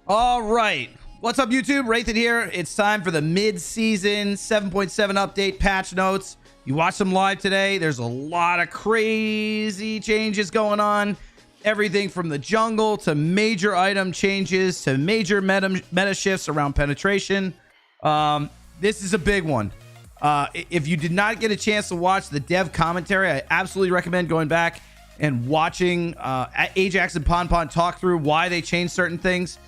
All right. What's up, YouTube? Wraithyn here. It's time for the mid-season 7.7 update patch notes. You watched them live today. There's a lot of crazy changes going on. Everything from the jungle to major item changes to major meta shifts around penetration. This is a big one. If you did not get a chance to watch the dev commentary, I absolutely recommend going back and watching Ajax and Ponpon talk through why they changed certain things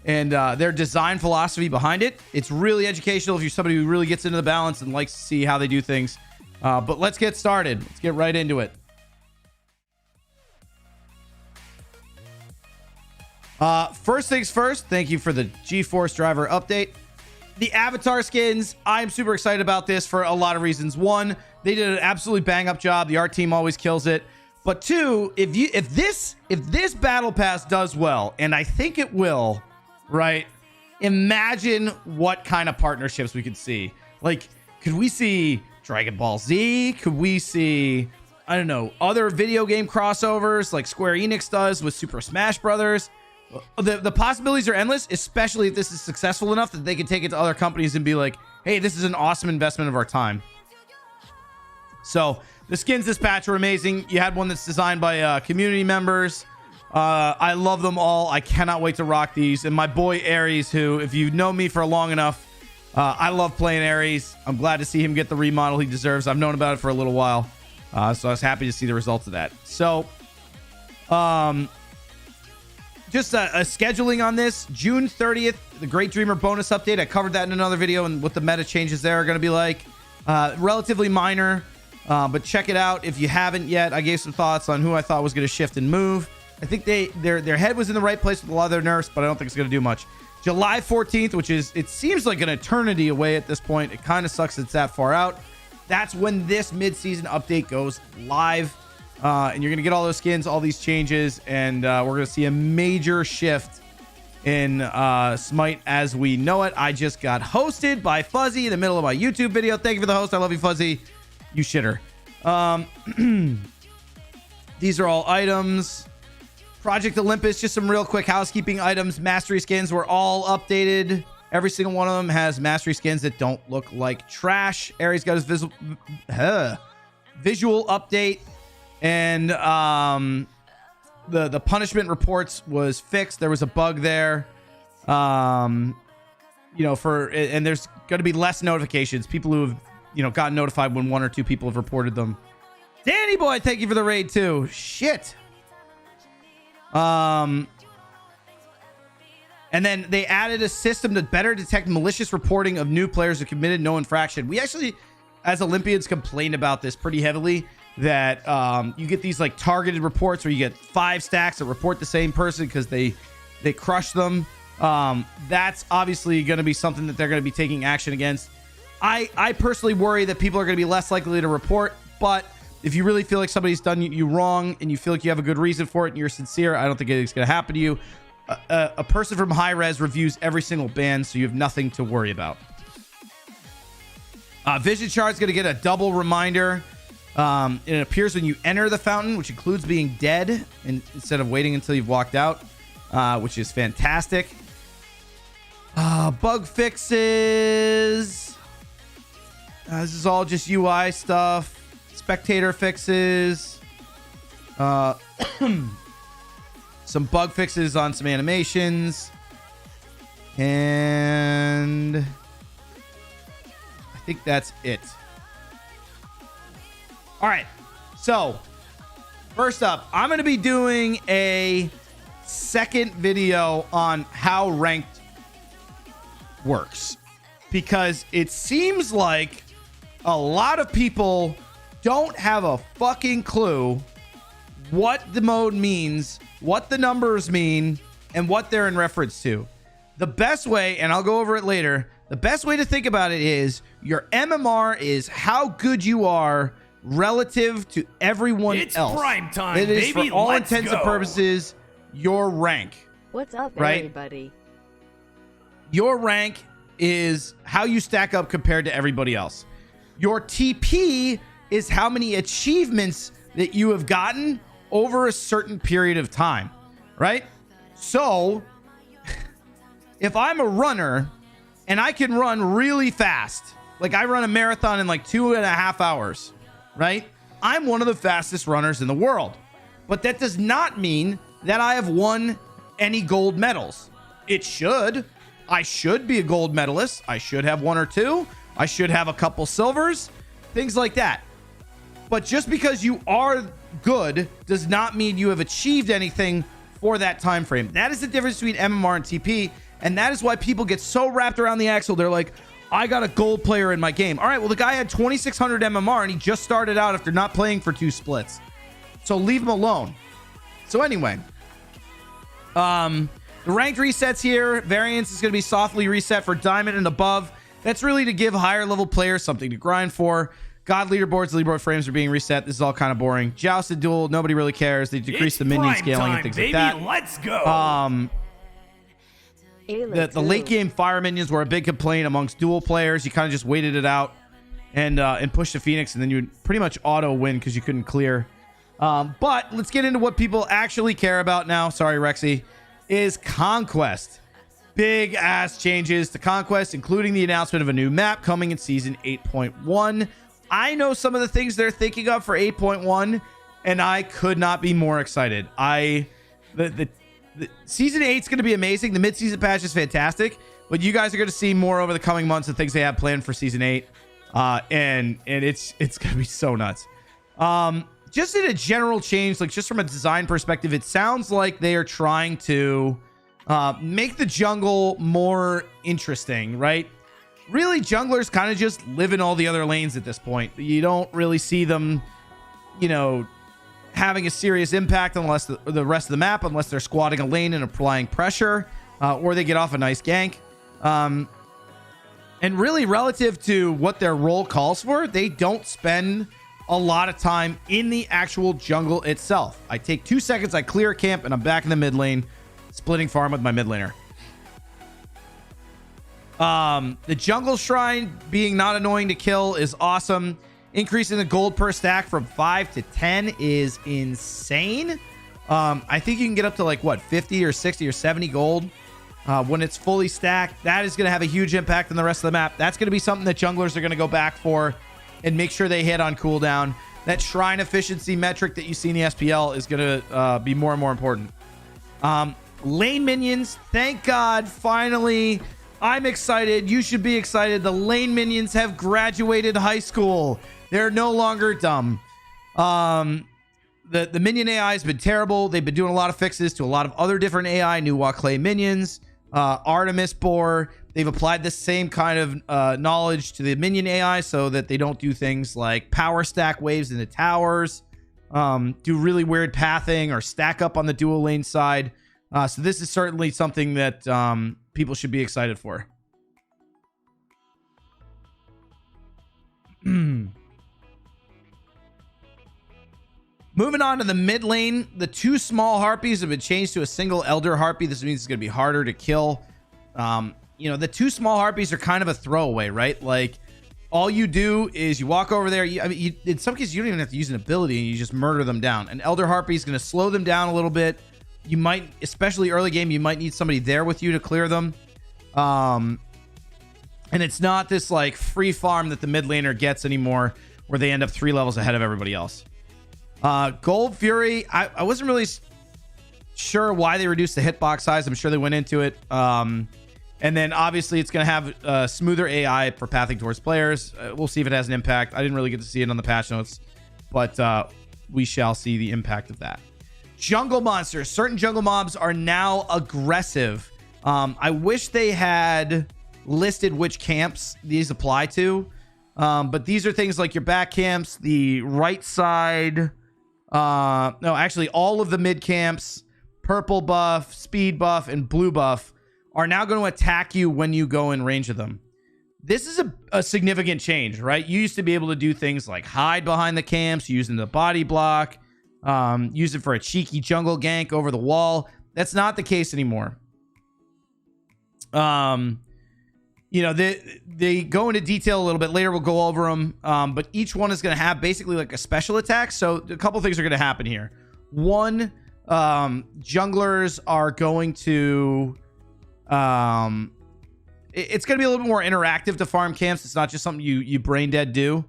and their design philosophy behind it. It's really educational if you're somebody who really gets into the balance and likes to see how they do things. But let's get started. Let's get right into it. First things first, thank you for the GeForce driver update. The avatar skins, I'm super excited about this for a lot of reasons. One, they did an absolutely bang up job. The art team always kills it. But two, if this battle pass does well, and I think it will, right? Imagine what kind of partnerships we could see. Like, could we see Dragon Ball Z? Could we see, I don't know, other video game crossovers like Square Enix does with Super Smash Brothers? The possibilities are endless, especially if this is successful enough that they can take it to other companies and be like, hey, this is an awesome investment of our time. So the skins this patch are amazing. You had one that's designed by community members. I love them all. I cannot wait to rock these. And my boy Ares, who, if you know me for long enough, I love playing Ares. I'm glad to see him get the remodel he deserves. I've known about it for a little while. So I was happy to see the results of that. So, just a scheduling on this. June 30th, the Great Dreamer bonus update. I covered that in another video and what the meta changes there are going to be like. Relatively minor, but check it out if you haven't yet. I gave some thoughts on who I thought was going to shift and move. I think their head was in the right place with a lot of their nerfs, but I don't think it's going to do much. July 14th, which is, it seems like an eternity away at this point. It kind of sucks it's that far out. That's when this mid-season update goes live. And you're going to get all those skins, all these changes, and we're going to see a major shift in Smite as we know it. I just got hosted by Fuzzy in the middle of my YouTube video. Thank you for the host. I love you, Fuzzy. You shitter. These are all items. Project Olympus, just some real quick housekeeping items. Mastery skins were all updated. Every single one of them has mastery skins that don't look like trash. Ares got his visual update. And the punishment reports was fixed. There was a bug there, and there's going to be less notifications. People who have gotten notified when one or two people have reported them. Danny boy, thank you for the raid too. Shit. And then they added a system to better detect malicious reporting of new players who committed no infraction. We actually, as Olympians, complained about this pretty heavily. That you get these like targeted reports where you get 5 stacks that report the same person because they crush them. That's obviously going to be something that they're going to be taking action against. I personally worry that people are going to be less likely to report, but if you really feel like somebody's done you wrong and you feel like you have a good reason for it and you're sincere, I don't think it's going to happen to you. A person from High Res reviews every single ban, so you have nothing to worry about. Vision Shard is going to get a double reminder. It appears when you enter the fountain, which includes being dead instead of waiting until you've walked out, which is fantastic. Bug fixes. This is all just UI stuff. Spectator fixes. Some bug fixes on some animations. And I think that's it. All right, so first up, I'm going to be doing a second video on how ranked works because it seems like a lot of people don't have a fucking clue what the mode means, what the numbers mean, and what they're in reference to. The best way, and I'll go over it later, the best way to think about it is your MMR is how good you are relative to everyone else. It's prime time, it is, baby. For all intents and purposes, your rank. What's up, right? everybody? Your rank is how you stack up compared to everybody else. Your TP is how many achievements that you have gotten over a certain period of time, right? So if I'm a runner and I can run really fast, like I run a marathon in like 2.5 hours, right? I'm one of the fastest runners in the world. But that does not mean that I have won any gold medals. It should. I should be a gold medalist. I should have 1 or 2. I should have a couple silvers, things like that. But just because you are good does not mean you have achieved anything for that time frame. That is the difference between MMR and TP, and that is why people get so wrapped around the axle. They're like, I got a gold player in my game. All right, well, the guy had 2,600 MMR, and he just started out after not playing for 2 splits. So leave him alone. So anyway, the ranked resets here. Variance is going to be softly reset for diamond and above. That's really to give higher level players something to grind for. God leaderboards, leaderboard frames are being reset. This is all kind of boring. Jousted duel, nobody really cares. They decrease the minion scaling and things like that. Let's go. The late game fire minions were a big complaint amongst duel players. You kind of just waited it out and pushed the Phoenix, and then you would pretty much auto win because you couldn't clear. But let's get into what people actually care about now. Sorry, Rexy. Is Conquest. Big ass changes to Conquest, including the announcement of a new map coming in season 8.1. I know some of the things they're thinking of for 8.1, and I could not be more excited. The season 8 is going to be amazing. The mid-season patch is fantastic, but you guys are going to see more over the coming months of things they have planned for season 8, and it's going to be so nuts. Just in a general change, like just from a design perspective, it sounds like they are trying to make the jungle more interesting, right? Really, junglers kind of just live in all the other lanes at this point. You don't really see them, you know, having a serious impact unless the rest of the map, unless they're squatting a lane and applying pressure, or they get off a nice gank. And really, relative to what their role calls for, they don't spend a lot of time in the actual jungle itself. I take 2 seconds, I clear a camp, and I'm back in the mid lane, splitting farm with my mid laner. The jungle shrine being not annoying to kill is awesome. Increasing the gold per stack from 5 to 10 is insane. I think you can get up to like what, 50 or 60 or 70 gold when it's fully stacked. That is going to have a huge impact on the rest of the map. That's going to be something that junglers are going to go back for and make sure they hit on cooldown. That shrine efficiency metric that you see in the SPL is going to be more and more important. Lane minions, thank God, finally. I'm excited. You should be excited. The lane minions have graduated high school. They're no longer dumb. The minion AI has been terrible. They've been doing a lot of fixes to a lot of other different AI, new Clay minions, Artemis Boar. They've applied the same kind of knowledge to the minion AI so that they don't do things like power stack waves into towers, do really weird pathing, or stack up on the dual lane side. So this is certainly something that people should be excited for. Moving on to the mid lane, the 2 small harpies have been changed to a single elder harpy. This means it's going to be harder to kill. You know, the 2 small harpies are kind of a throwaway, right? Like, all you do is you walk over there. In some cases, you don't even have to use an ability, and you just murder them down. An elder harpy is going to slow them down a little bit. You might, especially early game, you might need somebody there with you to clear them. And it's not this like free farm that the mid laner gets anymore, where they end up 3 levels ahead of everybody else. Gold Fury, I wasn't really sure why they reduced the hitbox size. I'm sure they went into it. And then obviously it's going to have smoother AI for pathing towards players. We'll see if it has an impact. I didn't really get to see it on the patch notes, but we shall see the impact of that. Jungle monsters. Certain jungle mobs are now aggressive. I wish they had listed which camps these apply to. But these are things like your back camps, the right side. No, actually all of the mid camps, purple buff, speed buff, and blue buff are now going to attack you when you go in range of them. This is a significant change, right? You used to be able to do things like hide behind the camps, using the body block, use it for a cheeky jungle gank over the wall. That's not the case anymore. You know, they go into detail a little bit later. We'll go over them. But each one is going to have basically like a special attack. So a couple things are going to happen here. One, junglers are going to It's going to be a little bit more interactive to farm camps. It's not just something you brain dead do.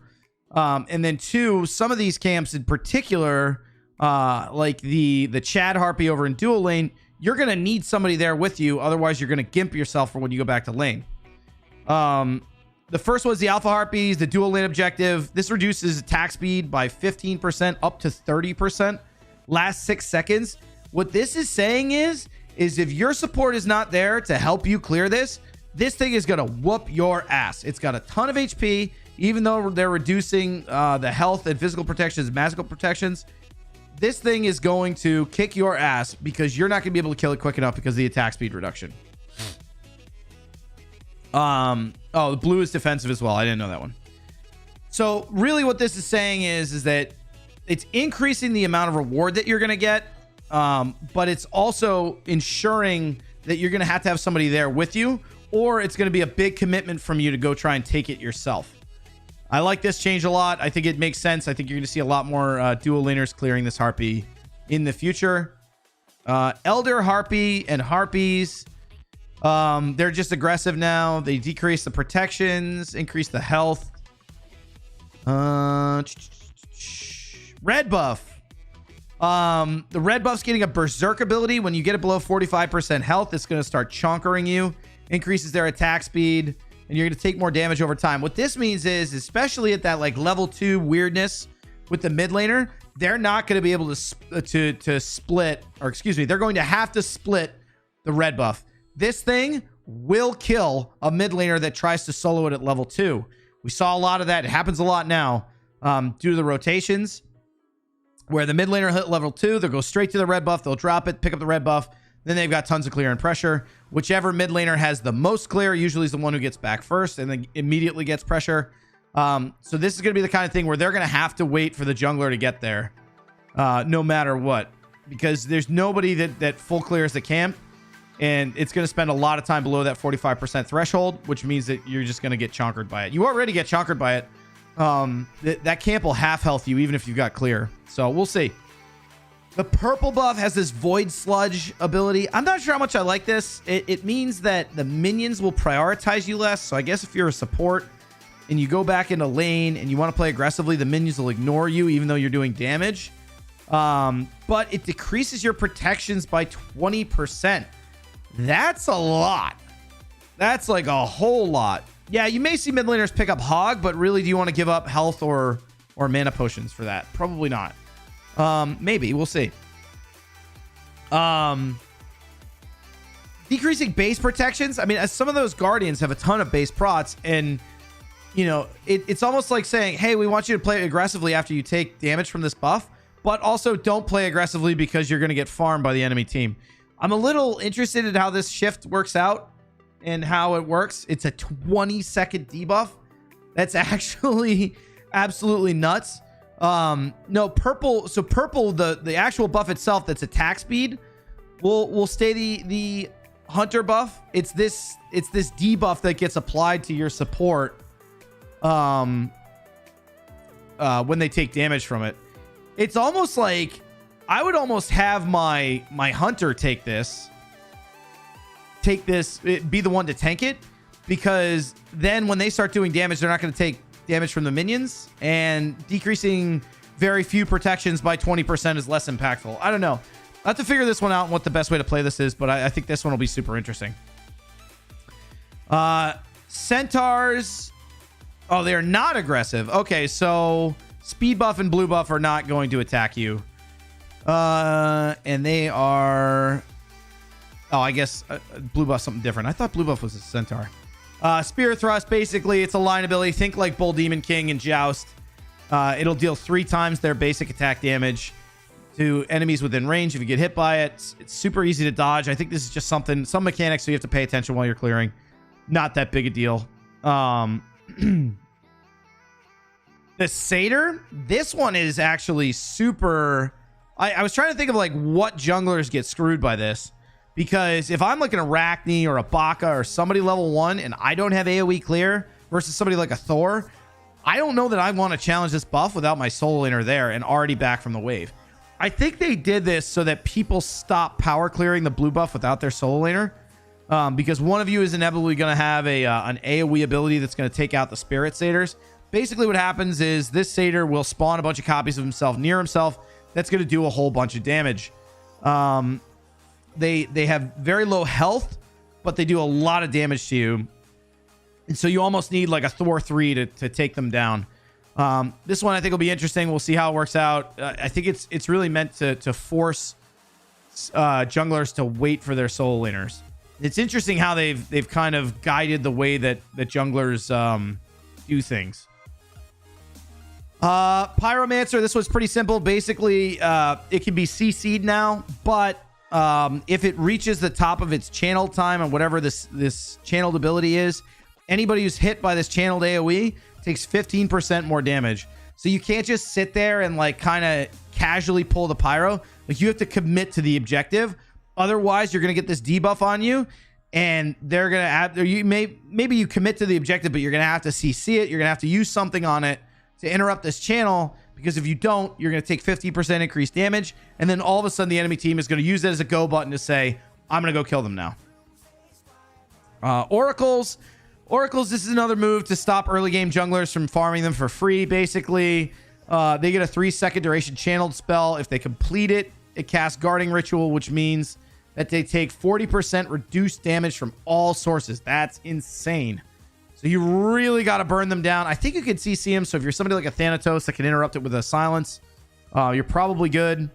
And then 2, some of these camps in particular, like the Chad Harpy over in dual lane, you're going to need somebody there with you. Otherwise, you're going to gimp yourself for when you go back to lane. The first was the Alpha Harpies, the dual lane objective. This reduces attack speed by 15% up to 30%. Last 6 seconds. What this is saying is if your support is not there to help you clear this thing is going to whoop your ass. It's got a ton of HP, even though they're reducing the health and physical protections, magical protections. This thing is going to kick your ass because you're not going to be able to kill it quick enough because of the attack speed reduction. Oh, the blue is defensive as well. I didn't know that one. So really what this is saying is that it's increasing the amount of reward that you're going to get. But it's also ensuring that you're going to have somebody there with you, or it's going to be a big commitment from you to go try and take it yourself. I like this change a lot. I think it makes sense. I think you're going to see a lot more dual laners clearing this Harpy in the future. Elder Harpy and Harpies, they're just aggressive now. They decrease the protections, increase the health. Red buff. The red buff's getting a berserk ability. When you get it below 45% health, it's going to start chonkering you, increases their attack speed, and you're going to take more damage over time. What this means is, especially at that like level 2 weirdness with the mid laner, they're not going to be able to split, or excuse me, they're going to have to split the red buff. This thing will kill a mid laner that tries to solo it at level 2. We saw a lot of that. It happens a lot now due to the rotations, where the mid laner hit level 2, they'll go straight to the red buff, they'll drop it, pick up the red buff, then they've got tons of clear and pressure. Whichever mid laner has the most clear usually is the one who gets back first and then immediately gets pressure. So this is going to be the kind of thing where they're going to have to wait for the jungler to get there, no matter what, because there's nobody that full clears the camp, and it's going to spend a lot of time below that 45% threshold, which means that you're just going to get chonkered by it. You already get chonkered by it. That camp will half health you even if you've got clear. So we'll see. The purple buff has this void sludge ability. I'm not sure how much I like this. It means that the minions will prioritize you less. So I guess if you're a support and you go back into lane and you want to play aggressively, the minions will ignore you even though you're doing damage. But it decreases your protections by 20%. That's a lot. That's like a whole lot. Yeah, you may see mid laners pick up Hog, but really, do you want to give up health or mana potions for that? Probably not. Maybe. We'll see. Decreasing base protections. I mean, as some of those Guardians have a ton of base prots, and, you know, it's almost like saying, hey, we want you to play aggressively after you take damage from this buff, but also don't play aggressively because you're going to get farmed by the enemy team. I'm a little interested in how this shift works out and how it works. It's a 20-second debuff. That's actually absolutely nuts. No, purple. So purple, the actual buff itself, that's attack speed, will stay the hunter buff. It's this debuff that gets applied to your support when they take damage from it. It's almost like I would almost have my hunter take this, be the one to tank it, because then when they start doing damage, they're not going to take damage from the minions, and decreasing very few protections by 20% is less impactful. I don't know. I have to figure this one out and what the best way to play this is, but I think this one will be super interesting. Centaurs. Oh, they're not aggressive. Okay, so speed buff and blue buff are not going to attack you. And they are... Oh, I guess blue buff's something different. I thought blue buff was a centaur. Spear thrust, basically, it's a line ability. Think like Bull Demon King and Joust. It'll deal 3 times their basic attack damage to enemies within range if you get hit by it. It's super easy to dodge. I think this is just some mechanics, so you have to pay attention while you're clearing. Not that big a deal. The Satyr, this one is actually super... I was trying to think of like what junglers get screwed by this. Because if I'm like an Arachne or a Baka or somebody level 1 and I don't have AoE clear versus somebody like a Thor, I don't know that I want to challenge this buff without my solo laner there and already back from the wave. I think they did this so that people stop power clearing the blue buff without their solo laner. because one of you is inevitably going to have an AoE ability that's going to take out the spirit satyrs. Basically what happens is this satyr will spawn a bunch of copies of himself near himself. That's going to do a whole bunch of damage. They have very low health, but they do a lot of damage to you. And so you almost need like a Thor 3 to take them down. This one I think will be interesting. We'll see how it works out. I think it's really meant to force junglers to wait for their solo laners. It's interesting how they've kind of guided the way that junglers do things. Pyromancer, this one's pretty simple. Basically, it can be CC'd now, but if it reaches the top of its channel time and whatever this channeled ability is, anybody who's hit by this channeled AoE takes 15% more damage. So you can't just sit there and like kind of casually pull the pyro. Like you have to commit to the objective. Otherwise, you're going to get this debuff on you, and they're going to add, or maybe you commit to the objective, but you're going to have to CC it. You're going to have to use something on it to interrupt this channel, because if you don't, you're going to take 50% increased damage. And then all of a sudden the enemy team is going to use it as a go button to say, I'm going to go kill them now. Oracles, this is another move to stop early game junglers from farming them for free. Basically, they get a 3-second duration channeled spell. If they complete it, it casts Guarding Ritual, which means that they take 40% reduced damage from all sources. That's insane. So you really got to burn them down. I think you can CC him. So if you're somebody like a Thanatos that can interrupt it with a silence, you're probably good.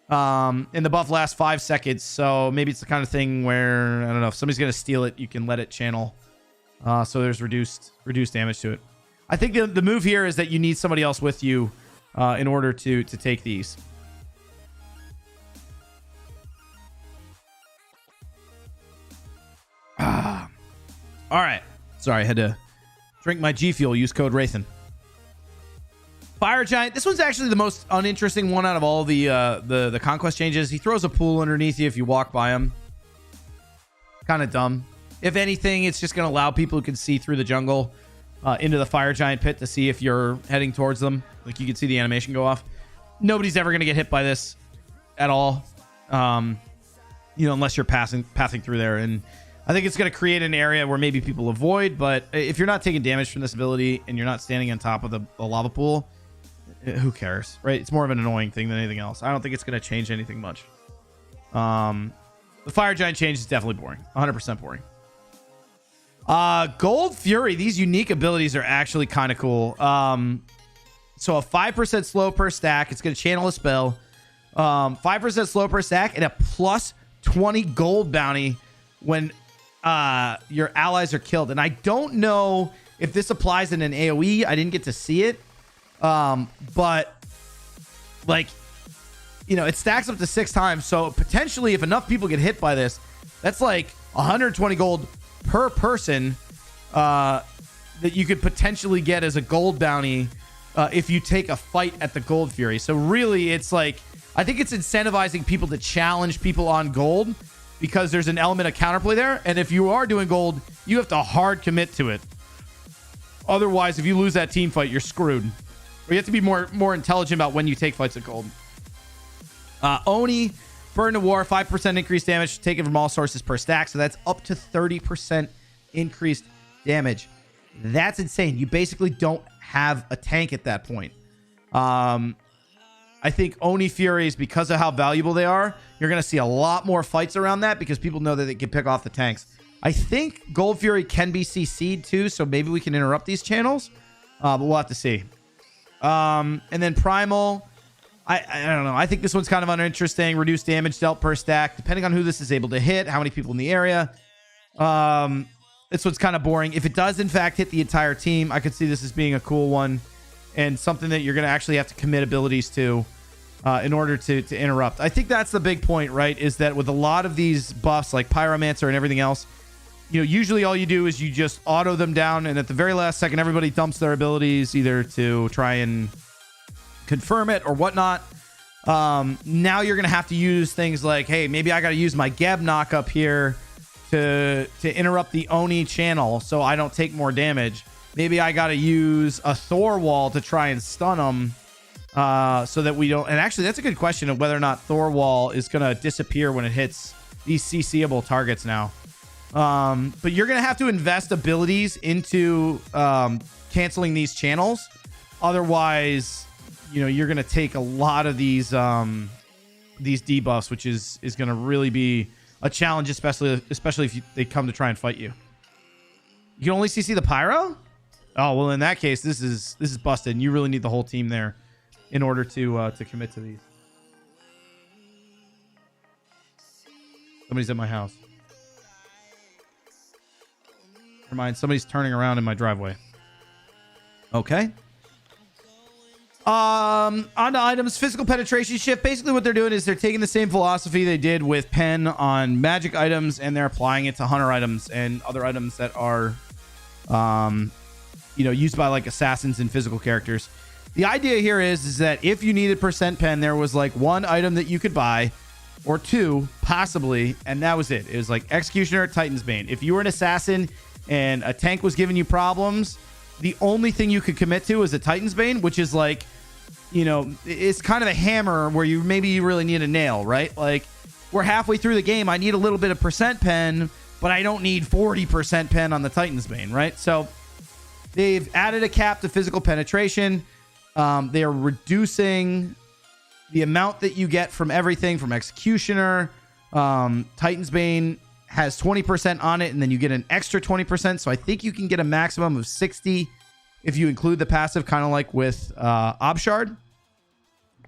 And the buff lasts 5 seconds. So maybe it's the kind of thing where, I don't know, if somebody's going to steal it, you can let it channel. So there's reduced damage to it. I think the move here is that you need somebody else with you in order to take these. All right. Sorry, I had to drink my G Fuel. Use code Wraithyn. Fire Giant. This one's actually the most uninteresting one out of all the conquest changes. He throws a pool underneath you if you walk by him. Kind of dumb. If anything, it's just going to allow people who can see through the jungle into the Fire Giant pit to see if you're heading towards them. Like you can see the animation go off. Nobody's ever going to get hit by this at all. Unless you're passing through there. And I think it's going to create an area where maybe people avoid, but if you're not taking damage from this ability and you're not standing on top of the lava pool, who cares, right? It's more of an annoying thing than anything else. I don't think it's going to change anything much. The Fire Giant change is definitely boring. 100% boring. Gold Fury. These unique abilities are actually kind of cool. So a 5% slow per stack. It's going to channel a spell. 5% slow per stack and a plus 20 gold bounty when your allies are killed. And I don't know if this applies in an AoE. I didn't get to see it. But like, it stacks up to 6 times. So potentially if enough people get hit by this, that's like 120 gold per person that you could potentially get as a gold bounty if you take a fight at the Gold Fury. So really it's like, I think it's incentivizing people to challenge people on gold, because there's an element of counterplay there. And if you are doing gold, you have to hard commit to it. Otherwise, if you lose that team fight, you're screwed. Or you have to be more intelligent about when you take fights at gold. Oni, Burn to War, 5% increased damage taken from all sources per stack. So that's up to 30% increased damage. That's insane. You basically don't have a tank at that point. I think Oni Furies, because of how valuable they are, you're going to see a lot more fights around that because people know that they can pick off the tanks. I think Gold Fury can be CC'd too, so maybe we can interrupt these channels, but we'll have to see. And then Primal, I don't know. I think this one's kind of uninteresting. Reduced damage dealt per stack, depending on who this is able to hit, how many people in the area. This one's kind of boring. If it does, in fact, hit the entire team, I could see this as being a cool one and something that you're going to actually have to commit abilities to in order to interrupt. I think that's the big point, right? Is that with a lot of these buffs like Pyromancer and everything else, usually all you do is you just auto them down, and at the very last second, everybody dumps their abilities either to try and confirm it or whatnot. Now you're going to have to use things like, hey, maybe I got to use my Geb knock up here to interrupt the Oni channel so I don't take more damage. Maybe I got to use a Thor wall to try and stun them so that we don't. And actually, that's a good question of whether or not Thor wall is going to disappear when it hits these CCable targets now. But you're going to have to invest abilities into canceling these channels. Otherwise, you know, you're going to take a lot of these debuffs, which is going to really be a challenge, especially if they come to try and fight you. You can only CC the pyro? Oh, well, in that case, this is busted, and you really need the whole team there in order to commit to these. Somebody's at my house. Never mind, somebody's turning around in my driveway. Okay. On to items. Physical penetration shift. Basically what they're doing is they're taking the same philosophy they did with pen on magic items, and they're applying it to hunter items and other items that are you know, used by like assassins and physical characters. The idea here is that if you needed percent pen, there was like one item that you could buy, or two possibly, and that was it. It was like Executioner, Titan's Bane. If you were an assassin and a tank was giving you problems, the only thing you could commit to is a Titan's Bane, which is like, you know, it's kind of a hammer where you really need a nail, right? Like, we're halfway through the game. I need a little bit of percent pen, but I don't need 40% pen on the Titan's Bane, right? So they've added a cap to physical penetration. They are reducing the amount that you get from everything from Executioner. Titan's Bane has 20% on it, and then you get an extra 20%. So I think you can get a maximum of 60 if you include the passive, kind of like with Obshard.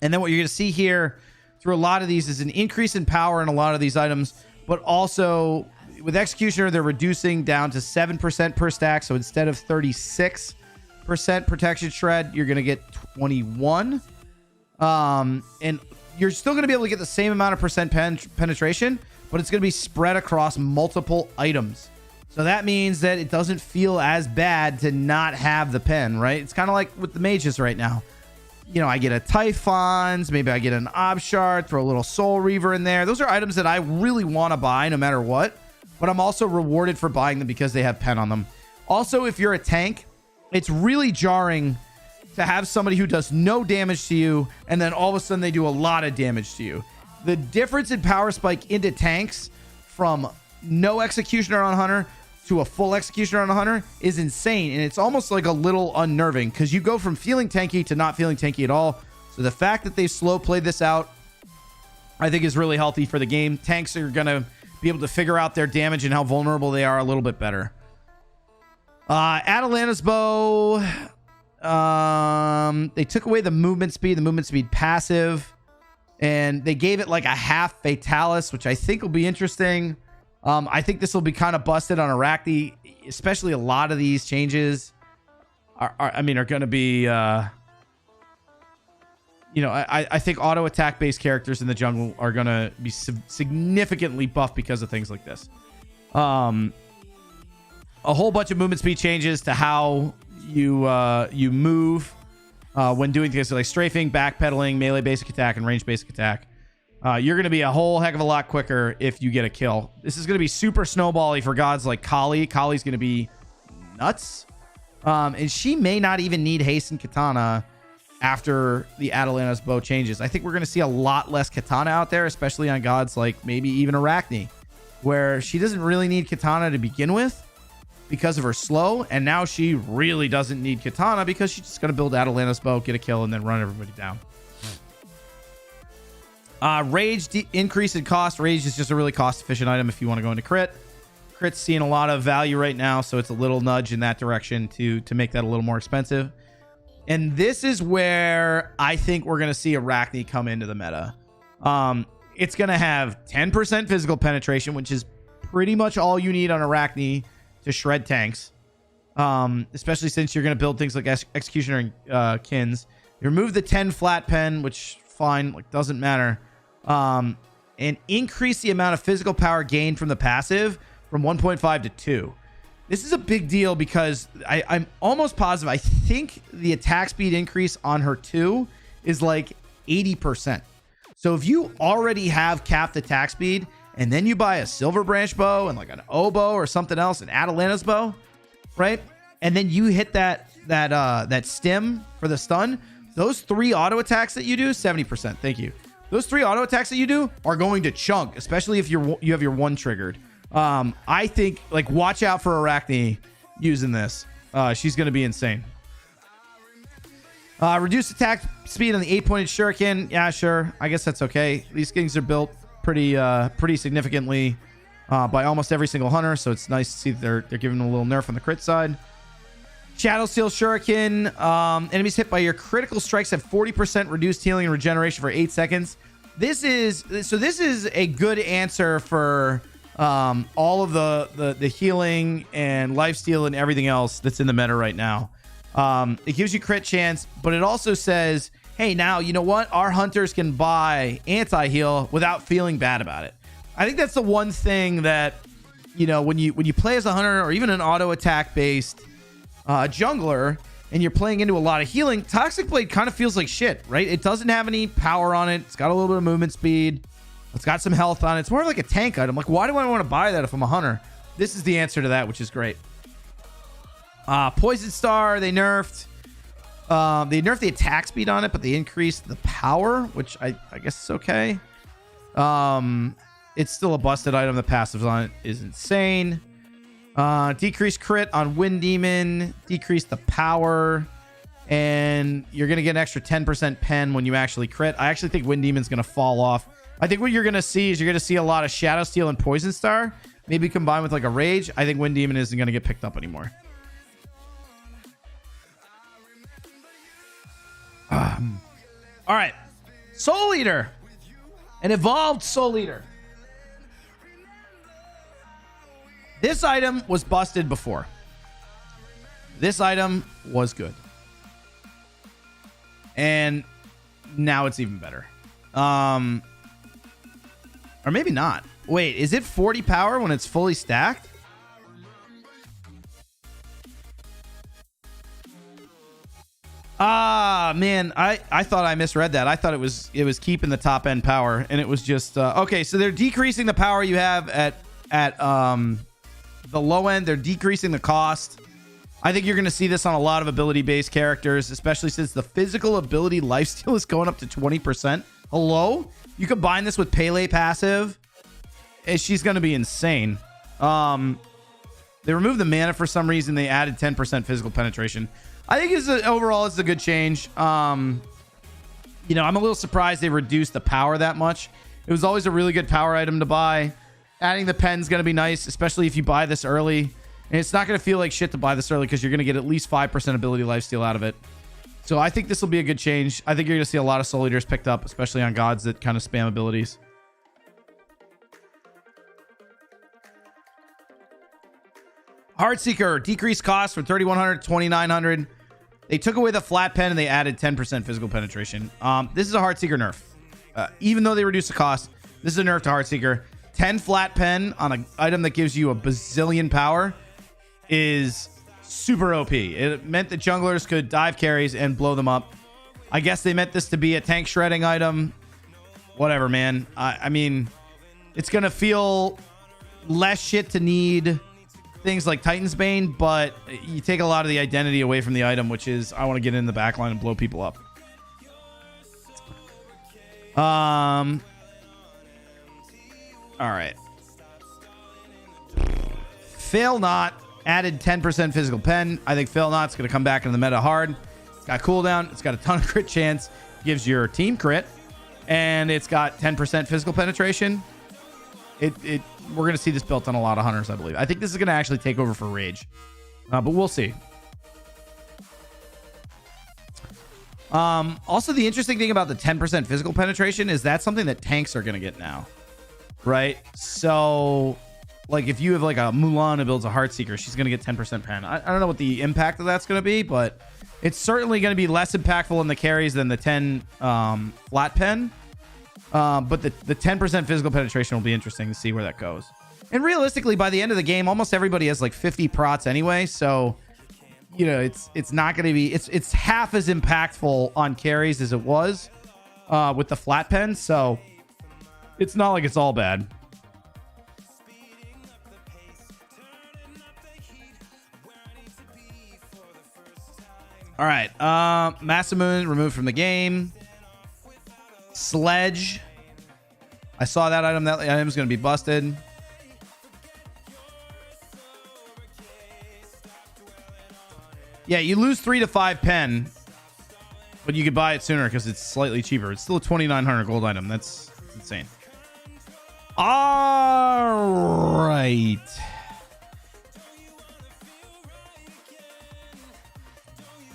And then what you're going to see here through a lot of these is an increase in power in a lot of these items, but also with Executioner, they're reducing down to 7% per stack. So instead of 36% protection shred, you're going to get 21. And you're still going to be able to get the same amount of percent penetration, but it's going to be spread across multiple items. So that means that it doesn't feel as bad to not have the pen, right? It's kind of like with the mages right now. You know, I get a Typhons, maybe I get an Obshard, throw a little Soul Reaver in there. Those are items that I really want to buy no matter what, but I'm also rewarded for buying them because they have pen on them. Also, if you're a tank, it's really jarring to have somebody who does no damage to you, and then all of a sudden they do a lot of damage to you. The difference in power spike into tanks from no Executioner on Hunter to a full Executioner on a Hunter is insane, and it's almost like a little unnerving because you go from feeling tanky to not feeling tanky at all. So the fact that they slow played this out, I think, is really healthy for the game. Tanks are going to be able to figure out their damage and how vulnerable they are a little bit better. Atalanta's Bow, they took away the movement speed passive, and they gave it like a half Fatalis, which I think will be interesting. I think this will be kind of busted on Arachne, especially a lot of these changes are going to be, you know, I think auto attack based characters in the jungle are going to be significantly buffed because of things like this. A whole bunch of movement speed changes to how you move when doing things like strafing, backpedaling, melee basic attack, and range basic attack. You're going to be a whole heck of a lot quicker if you get a kill. This is going to be super snowbally for gods like Kali. Kali's going to be nuts. And she may not even need haste and katana after the Atalanta's Bow changes. I think we're going to see a lot less katana out there, especially on gods like maybe even Arachne, where she doesn't really need katana to begin with because of her slow, and now she really doesn't need katana because she's just going to build Atalanta's Bow, get a kill, and then run everybody down. Rage increase in cost. Rage is just a really cost-efficient item if you want to go into crit. Crit's seeing a lot of value right now, so it's a little nudge in that direction to make that a little more expensive. And this is where I think we're going to see Arachne come into the meta. It's going to have 10% physical penetration, which is pretty much all you need on Arachne to shred tanks, especially since you're going to build things like Executioner and Kins. You remove the 10 flat pen, which fine, like doesn't matter, and increase the amount of physical power gained from the passive from 1.5 to 2. This is a big deal because I'm almost positive. I think the attack speed increase on her 2 is like 80%. So if you already have capped attack speed, and then you buy a Silver Branch Bow and like an Oboe or something else, an Atalanta's Bow, right? And then you hit that stim for the stun. Those 3 auto attacks that you do, 70%. Thank you. Those 3 auto attacks that you do are going to chunk, especially if you have your 1 triggered. I think like watch out for Arachne using this. She's going to be insane. Reduced attack speed on the 8-pointed shuriken. Yeah, sure. I guess that's okay. These things are built pretty significantly by almost every single hunter, so it's nice to see that they're giving them a little nerf on the crit side. Shadow Steel Shuriken. Enemies hit by your critical strikes have 40% reduced healing and regeneration for 8 seconds. This is a good answer for all of the healing and lifesteal and everything else that's in the meta right now. It gives you crit chance, but it also says, hey, now you know what? Our hunters can buy anti-heal without feeling bad about it. I think that's the one thing that, you know, when you play as a hunter or even an auto attack based jungler and you're playing into a lot of healing, Toxic Blade kind of feels like shit, right? It doesn't have any power on it. It's got a little bit of movement speed. It's got some health on it. It's more like a tank item. Like, why do I want to buy that if I'm a hunter? This is the answer to that, which is great. Poison Star, they nerfed. They nerfed the attack speed on it, but they increased the power, which I guess is okay. It's still a busted item. The passives on it is insane. Decreased crit on Wind Demon, decrease the power, and you're going to get an extra 10% pen when you actually crit. I actually think Wind Demon's going to fall off. I think what you're going to see is you're going to see a lot of Shadow Steel and Poison Star, maybe combined with like a Rage. I think Wind Demon isn't going to get picked up anymore. All right. Soul Eater. An evolved Soul Eater. This item was busted before. This item was good. And now it's even better. Or maybe not. Wait, is it 40 power when it's fully stacked? Ah, man, I thought I misread that. I thought it was keeping the top end power, and it was just okay. So they're decreasing the power you have at the low end. They're decreasing the cost. I think you're going to see this on a lot of ability based characters, especially since the physical ability lifesteal is going up to 20%. Hello, you combine this with Pele passive, and she's going to be insane. They removed the mana for some reason. They added 10% physical penetration. I think overall it's a good change. You know, I'm a little surprised they reduced the power that much. It was always a really good power item to buy. Adding the pen's going to be nice, especially if you buy this early. And it's not going to feel like shit to buy this early because you're going to get at least 5% ability lifesteal out of it. So I think this will be a good change. I think you're going to see a lot of Soul Eaters picked up, especially on gods that kind of spam abilities. Heartseeker, decreased cost from 3,100 to 2,900. They took away the flat pen and they added 10% physical penetration. This is a Heartseeker nerf. Even though they reduced the cost, this is a nerf to Heartseeker. 10 flat pen on an item that gives you a bazillion power is super OP. It meant that junglers could dive carries and blow them up. I guess they meant this to be a tank shredding item. Whatever, man. I mean, it's going to feel less shit to need things like Titan's Bane, but you take a lot of the identity away from the item, which is I want to get in the backline and blow people up. All right. Fail Not added 10% physical pen. I think Fail Not's going to come back in the meta hard. It's got cooldown. It's got a ton of crit chance. Gives your team crit. And it's got 10% physical penetration. We're going to see this built on a lot of hunters, I believe. I think this is going to actually take over for Rage. But we'll see. Also, the interesting thing about the 10% physical penetration is that's something that tanks are going to get now. Right? So, like, if you have, like, a Mulan who builds a Heartseeker, she's going to get 10% pen. I don't know what the impact of that's going to be, but it's certainly going to be less impactful in the carries than the 10 flat pen. But the 10% physical penetration will be interesting to see where that goes. And realistically, by the end of the game, almost everybody has like 50 prots anyway. So, you know, it's not going to be... It's half as impactful on carries as it was with the flat pen. So, it's not like it's all bad. All right. Masamune removed from the game. Sledge. I saw that item. That item is going to be busted. Yeah, you lose 3 to 5 pen, but you could buy it sooner because it's slightly cheaper. It's still a 2,900 gold item. That's insane. All right.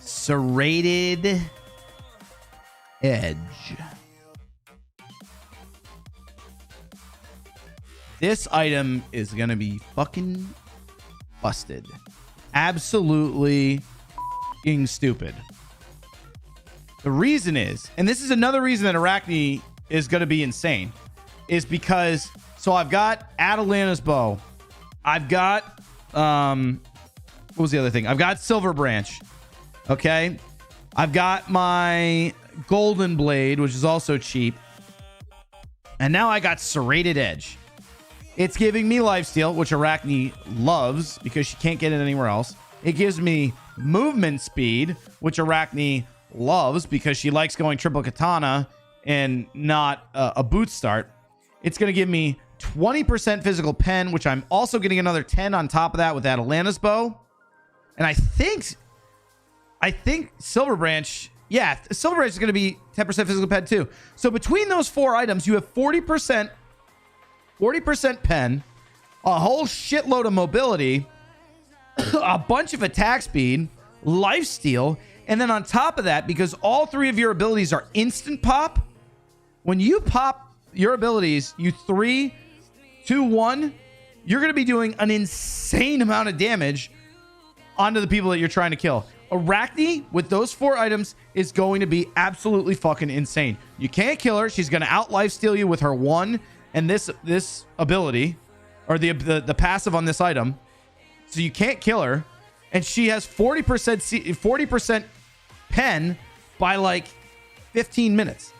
Serrated Edge. This item is going to be fucking busted. Absolutely fucking stupid. The reason is, and this is another reason that Arachne is going to be insane, is because, so I've got Atalanta's bow. I've got, what was the other thing? I've got Silver Branch. Okay. I've got my Golden Blade, which is also cheap. And now I got Serrated Edge. It's giving me lifesteal, which Arachne loves because she can't get it anywhere else. It gives me movement speed, which Arachne loves because she likes going triple katana and not a boot start. It's going to give me 20% physical pen, which I'm also getting another 10 on top of that with Atalanta's bow. And I think Silver Branch, yeah, Silver Branch is going to be 10% physical pen too. So between those 4 items, you have 40% pen, a whole shitload of mobility, a bunch of attack speed, lifesteal, and then on top of that, because all 3 of your abilities are instant pop, when you pop your abilities, you 3, 2, 1, you're going to be doing an insane amount of damage onto the people that you're trying to kill. Arachne, with those 4 items, is going to be absolutely fucking insane. You can't kill her. She's going to out lifesteal you with her 1 and this ability, or the passive on this item. So you can't kill her. And she has 40% pen by like 15 minutes.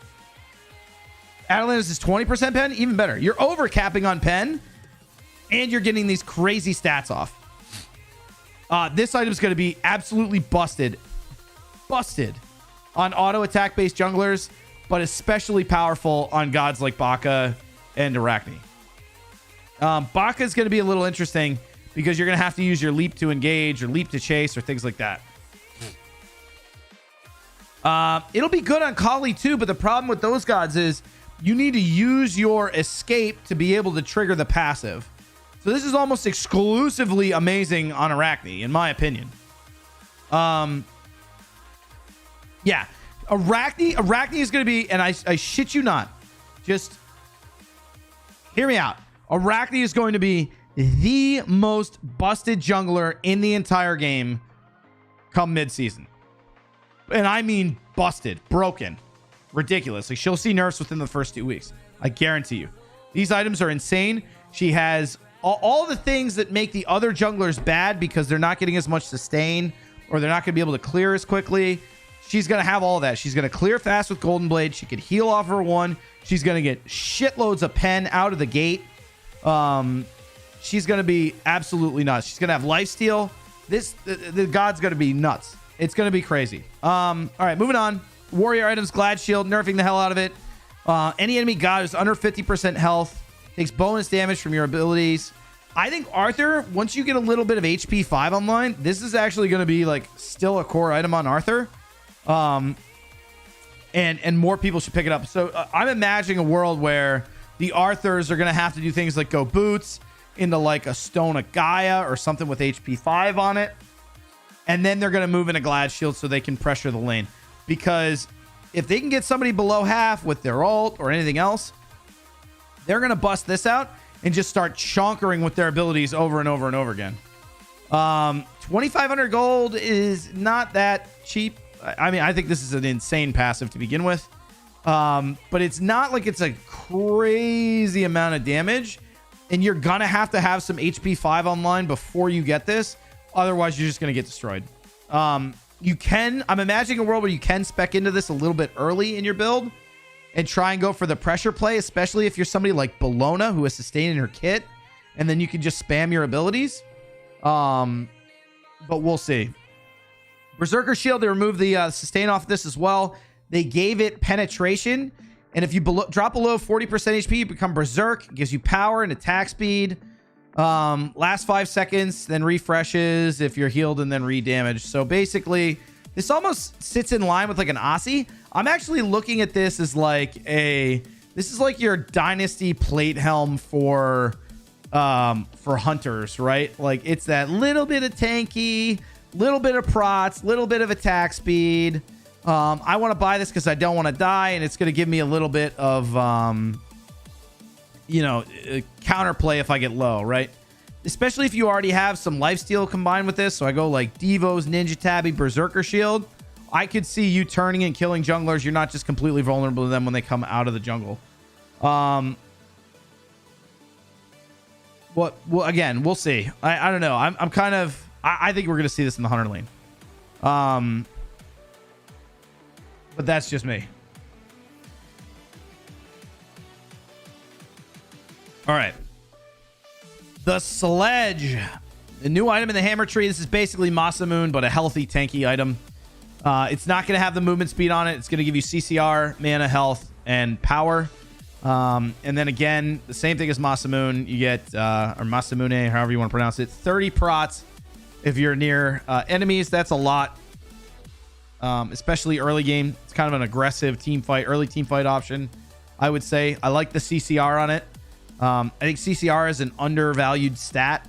Atalanta's is 20% pen, even better. You're overcapping on pen, and you're getting these crazy stats off. This item is going to be absolutely busted on auto attack based junglers, but especially powerful on gods like Baka and Arachne. Baka is going to be a little interesting because you're going to have to use your leap to engage or leap to chase or things like that. It'll be good on Kali too, but the problem with those gods is you need to use your escape to be able to trigger the passive. So this is almost exclusively amazing on Arachne, in my opinion. Yeah. Arachne is going to be, and I shit you not, just hear me out. Arachne is going to be the most busted jungler in the entire game come mid-season. And I mean busted, broken, ridiculous. Like, she'll see nerfs within the first 2 weeks. I guarantee you. These items are insane. She has all the things that make the other junglers bad because they're not getting as much sustain or they're not going to be able to clear as quickly. She's going to have all that. She's going to clear fast with Golden Blade. She could heal off her 1. She's going to get shitloads of pen out of the gate. She's going to be absolutely nuts. She's going to have lifesteal. The god's going to be nuts. It's going to be crazy. All right, moving on. Warrior items, Glad Shield, nerfing the hell out of it. Any enemy god is under 50% health takes bonus damage from your abilities. I think Arthur, once you get a little bit of HP 5 online, this is actually going to be like still a core item on Arthur. And more people should pick it up. So I'm imagining a world where the Arthurs are going to have to do things like go boots into like a Stone of Gaia or something with HP 5 on it. And then they're going to move into Glad Shield so they can pressure the lane. Because if they can get somebody below half with their ult or anything else, they're going to bust this out and just start chonkering with their abilities over and over and over again. 2,500 gold is not that cheap. I mean, I think this is an insane passive to begin with. But it's not like it's a crazy amount of damage. And you're going to have some HP 5 online before you get this. Otherwise, you're just going to get destroyed. You can, I'm imagining a world where you can spec into this a little bit early in your build and try and go for the pressure play, especially if you're somebody like Bologna who has sustain in her kit, and then you can just spam your abilities. But we'll see. Berserker Shield, they removed the sustain off this as well. They gave it penetration, and if you drop below 40% HP, you become Berserk. It gives you power and attack speed. Last 5 seconds, then refreshes if you're healed, and then re-damage. So basically, this almost sits in line with like an Aussie. I'm actually looking at this as like this is like your Dynasty plate helm for hunters, right? Like it's that little bit of tanky, little bit of prots, little bit of attack speed. I want to buy this because I don't want to die, and it's going to give me a little bit of counterplay if I get low, right? Especially if you already have some lifesteal combined with this. So I go like Devo's Ninja Tabby Berserker Shield. I could see you turning and killing junglers. You're not just completely vulnerable to them when they come out of the jungle. Well, again, we'll see. I don't know. I'm kind of, I think we're going to see this in the hunter lane. But that's just me. All right. The Sledge. The new item in the hammer tree. This is basically Masamune, but a healthy, tanky item. It's not going to have the movement speed on it. It's going to give you CCR, mana, health, and power. And then again, the same thing as Masamune. You get, or Masamune, however you want to pronounce it, 30 prots if you're near enemies. That's a lot. Especially early game. It's kind of an aggressive team fight, early team fight option, I would say. I like the CCR on it. I think CCR is an undervalued stat.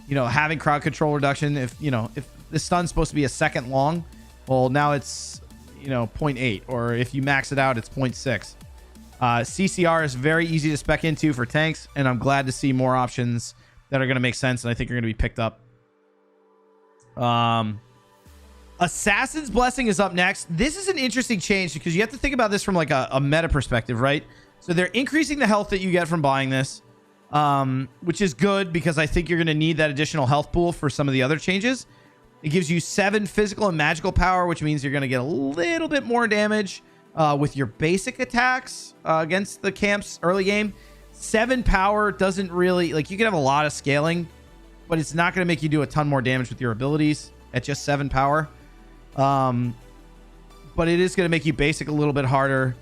You know, having crowd control reduction. If the stun's supposed to be a second long, well, now it's 0.8, or if you max it out, it's 0.6. CCR is very easy to spec into for tanks, and I'm glad to see more options that are going to make sense, and I think are going to be picked up. Assassin's Blessing is up next. This is an interesting change because you have to think about this from like a meta perspective, right? So they're increasing the health that you get from buying this, which is good because I think you're going to need that additional health pool for some of the other changes. It gives you 7 physical and magical power, which means you're going to get a little bit more damage with your basic attacks against the camps early game. 7 power doesn't really, like, you can have a lot of scaling, but it's not going to make you do a ton more damage with your abilities at just 7 power. But it is going to make you basic a little bit harder.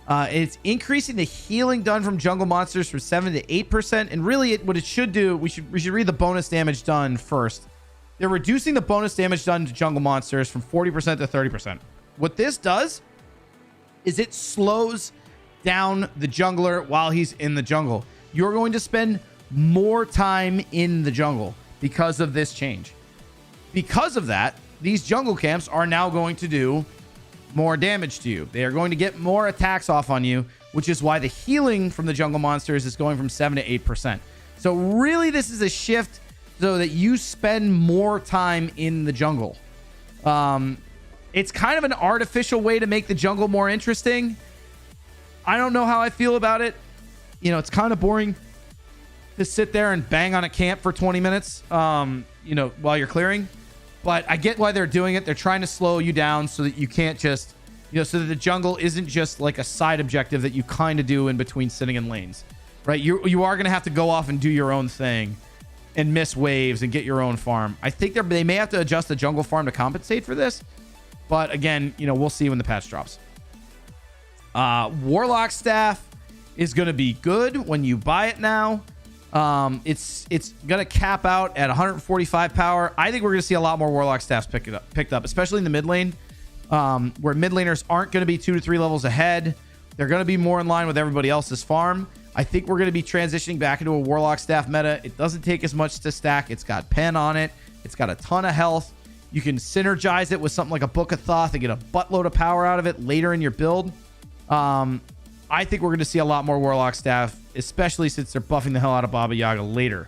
It's increasing the healing done from jungle monsters from 7 to 8%. And really what it should do, we should read the bonus damage done first. They're reducing the bonus damage done to jungle monsters from 40% to 30%. What this does is it slows down the jungler while he's in the jungle. You're going to spend more time in the jungle because of this change. Because of that, these jungle camps are now going to do more damage to you. They are going to get more attacks off on you, which is why the healing from the jungle monsters is going from 7 to 8%. So really, this is a shift so that you spend more time in the jungle. It's kind of an artificial way to make the jungle more interesting. I don't know how I feel about it. It's kind of boring to sit there and bang on a camp for 20 minutes, while you're clearing. But I get why they're doing it. They're trying to slow you down so that you can't just, so that the jungle isn't just like a side objective that you kind of do in between sitting in lanes, right? You are going to have to go off and do your own thing and miss waves and get your own farm. I think they may have to adjust the jungle farm to compensate for this. But again, we'll see when the patch drops. Warlock Staff is going to be good when you buy it now. It's going to cap out at 145 power. I think we're going to see a lot more Warlock Staffs picked up, especially in the mid lane, where mid laners aren't going to be 2 to 3 levels ahead. They're going to be more in line with everybody else's farm. I think we're going to be transitioning back into a Warlock Staff meta. It doesn't take as much to stack. It's got pen on it. It's got a ton of health. You can synergize it with something like a Book of Thoth and get a buttload of power out of it later in your build. I think we're going to see a lot more Warlock Staff, especially since they're buffing the hell out of Baba Yaga later.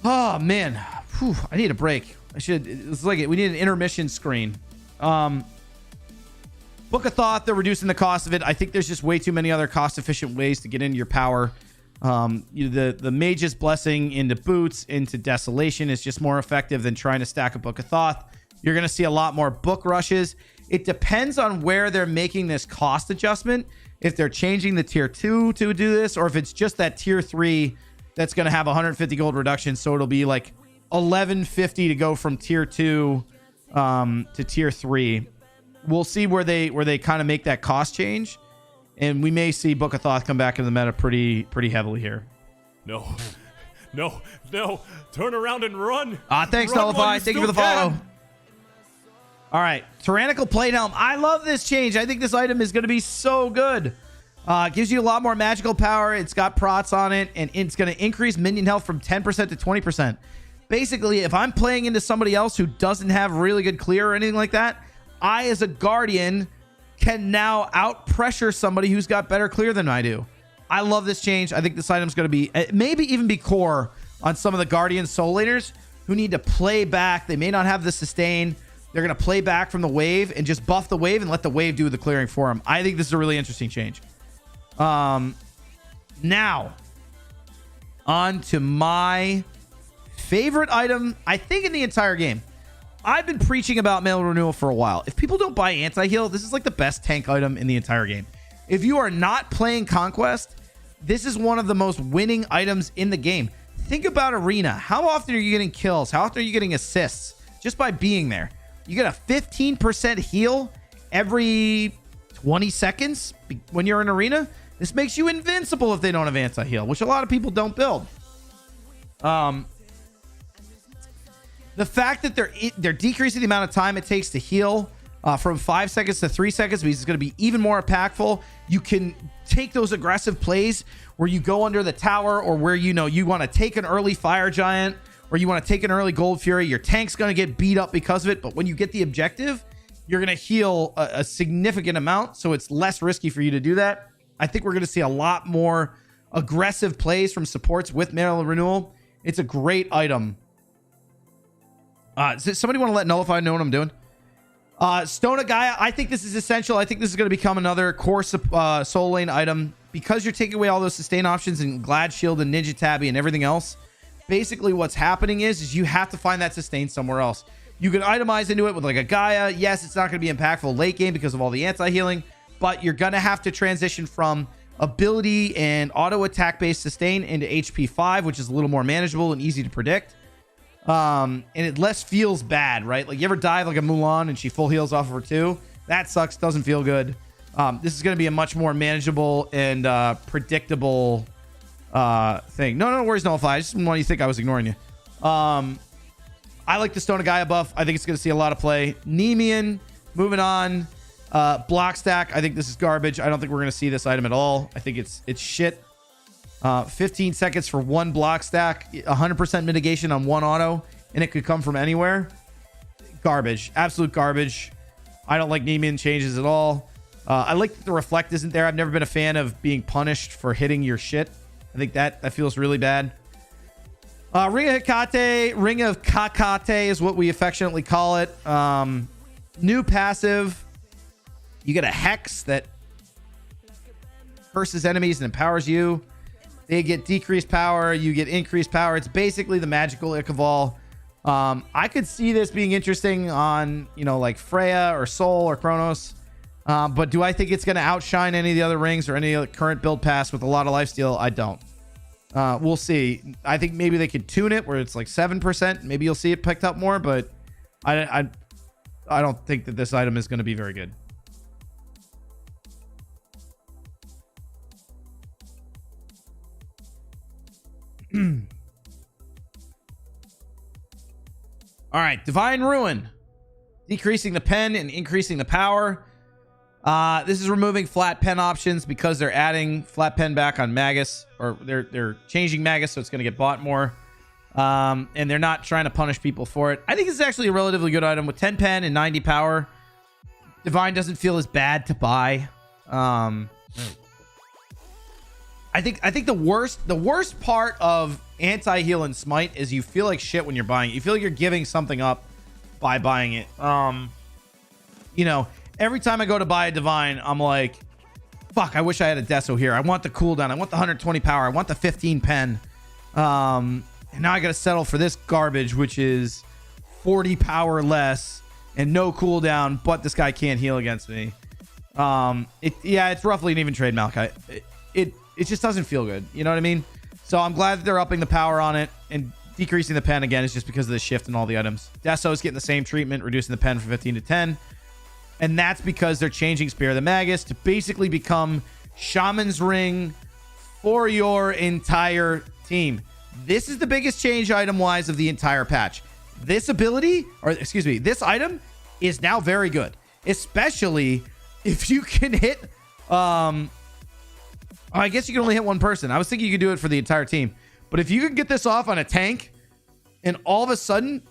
Oh, man. Whew, I need a break. It's like we need an intermission screen. Book of Thoth, they're reducing the cost of it. I think there's just way too many other cost-efficient ways to get into your power. The Mage's Blessing into Boots, into Desolation is just more effective than trying to stack a Book of Thoth. You're going to see a lot more book rushes. It depends on where they're making this cost adjustment. If they're changing the tier 2 to do this, or if it's just that tier 3 that's going to have 150 gold reduction. So it'll be like 1150 to go from tier 2 to tier 3. We'll see where they kind of make that cost change. And we may see Book of Thoth come back into the meta pretty heavily here. No, No, turn around and run. Thanks, Run while Nullify. you Thank you for the still follow. can. All right, Tyrannical Plate Helm. I love this change. I think this item is going to be so good. It gives you a lot more magical power. It's got prots on it, and it's going to increase minion health from 10% to 20%. Basically, if I'm playing into somebody else who doesn't have really good clear or anything like that, I, as a Guardian, can now out-pressure somebody who's got better clear than I do. I love this change. I think this item's going to be, maybe even be core on some of the Guardian soul laners who need to play back. They may not have the sustain. They're going to play back from the wave and just buff the wave and let the wave do the clearing for them. I think this is a really interesting change. Now, on to my favorite item, I think, in the entire game. I've been preaching about Mail Renewal for a while. If people don't buy anti-heal, this is like the best tank item in the entire game. If you are not playing Conquest, this is one of the most winning items in the game. Think about Arena. How often are you getting kills? How often are you getting assists just by being there? You get a 15% heal every 20 seconds when you're in Arena. This makes you invincible if they don't have anti-heal, which a lot of people don't build. The fact that they're decreasing the amount of time it takes to heal from 5 seconds to 3 seconds means it's going to be even more impactful. You can take those aggressive plays where you go under the tower, or where you want to take an early Fire Giant, or you want to take an early Gold Fury. Your tank's going to get beat up because of it, but when you get the objective, you're going to heal a significant amount, so it's less risky for you to do that. I think we're going to see a lot more aggressive plays from supports with Mail Renewal. It's a great item. Does somebody want to let Nullify know what I'm doing? Stone of Gaia, I think this is essential. I think this is going to become another core soul lane item because you're taking away all those sustain options and Glad Shield and Ninja Tabby and everything else. Basically, what's happening is you have to find that sustain somewhere else. You can itemize into it with like a Gaia. Yes, it's not going to be impactful late game because of all the anti-healing, but you're going to have to transition from ability and auto attack based sustain into HP 5, which is a little more manageable and easy to predict. And it less feels bad, right? Like, you ever dive like a Mulan and she full heals off of her too? That sucks. Doesn't feel good. This is going to be a much more manageable and predictable thing. No worries, Nullify. I just didn't want you to think I was ignoring you. I like the Stone of Gaia buff. I think it's going to see a lot of play. Nemean, moving on. Block stack, I think this is garbage. I don't think we're going to see this item at all. I think it's shit. 15 seconds for one block stack, 100% mitigation on one auto, and it could come from anywhere. Garbage. Absolute garbage. I don't like Nemean changes at all. I like that the reflect isn't there. I've never been a fan of being punished for hitting your shit. I think that feels really bad. Ring of Kakate is what we affectionately call it. New passive. You get a Hex that curses enemies and empowers you. They get decreased power. You get increased power. It's basically the magical Ichval. I could see this being interesting on, like Freya or Sol or Kronos. But do I think it's going to outshine any of the other rings or any other current build pass with a lot of lifesteal? I don't. We'll see. I think maybe they could tune it where it's like 7%. Maybe you'll see it picked up more, but I don't think that this item is going to be very good. All right, Divine Ruin, decreasing the pen and increasing the power. This is removing flat pen options because they're adding flat pen back on Magus, or they're changing Magus, so it's going to get bought more. And they're not trying to punish people for it. I think it's actually a relatively good item with 10 pen and 90 power. Divine doesn't feel as bad to buy. I think the worst part of anti-heal and Smite is you feel like shit when you're buying it. You feel like you're giving something up by buying it. Every time I go to buy a Divine, I'm like, fuck, I wish I had a Deso here. I want the cooldown. I want the 120 power. I want the 15 pen. And now I got to settle for this garbage, which is 40 power less and no cooldown, but this guy can't heal against me. It's roughly an even trade, Malachi. It just doesn't feel good. You know what I mean? So I'm glad that they're upping the power on it, and decreasing the pen again is just because of the shift in all the items. Deso is getting the same treatment, reducing the pen from 15 to 10. And that's because they're changing Spear of the Magus to basically become Shaman's Ring for your entire team. This is the biggest change item wise of the entire patch. This ability, or excuse me, this item is now very good, especially if you can hit, I guess you can only hit one person. I was thinking you could do it for the entire team, but if you can get this off on a tank and all of a sudden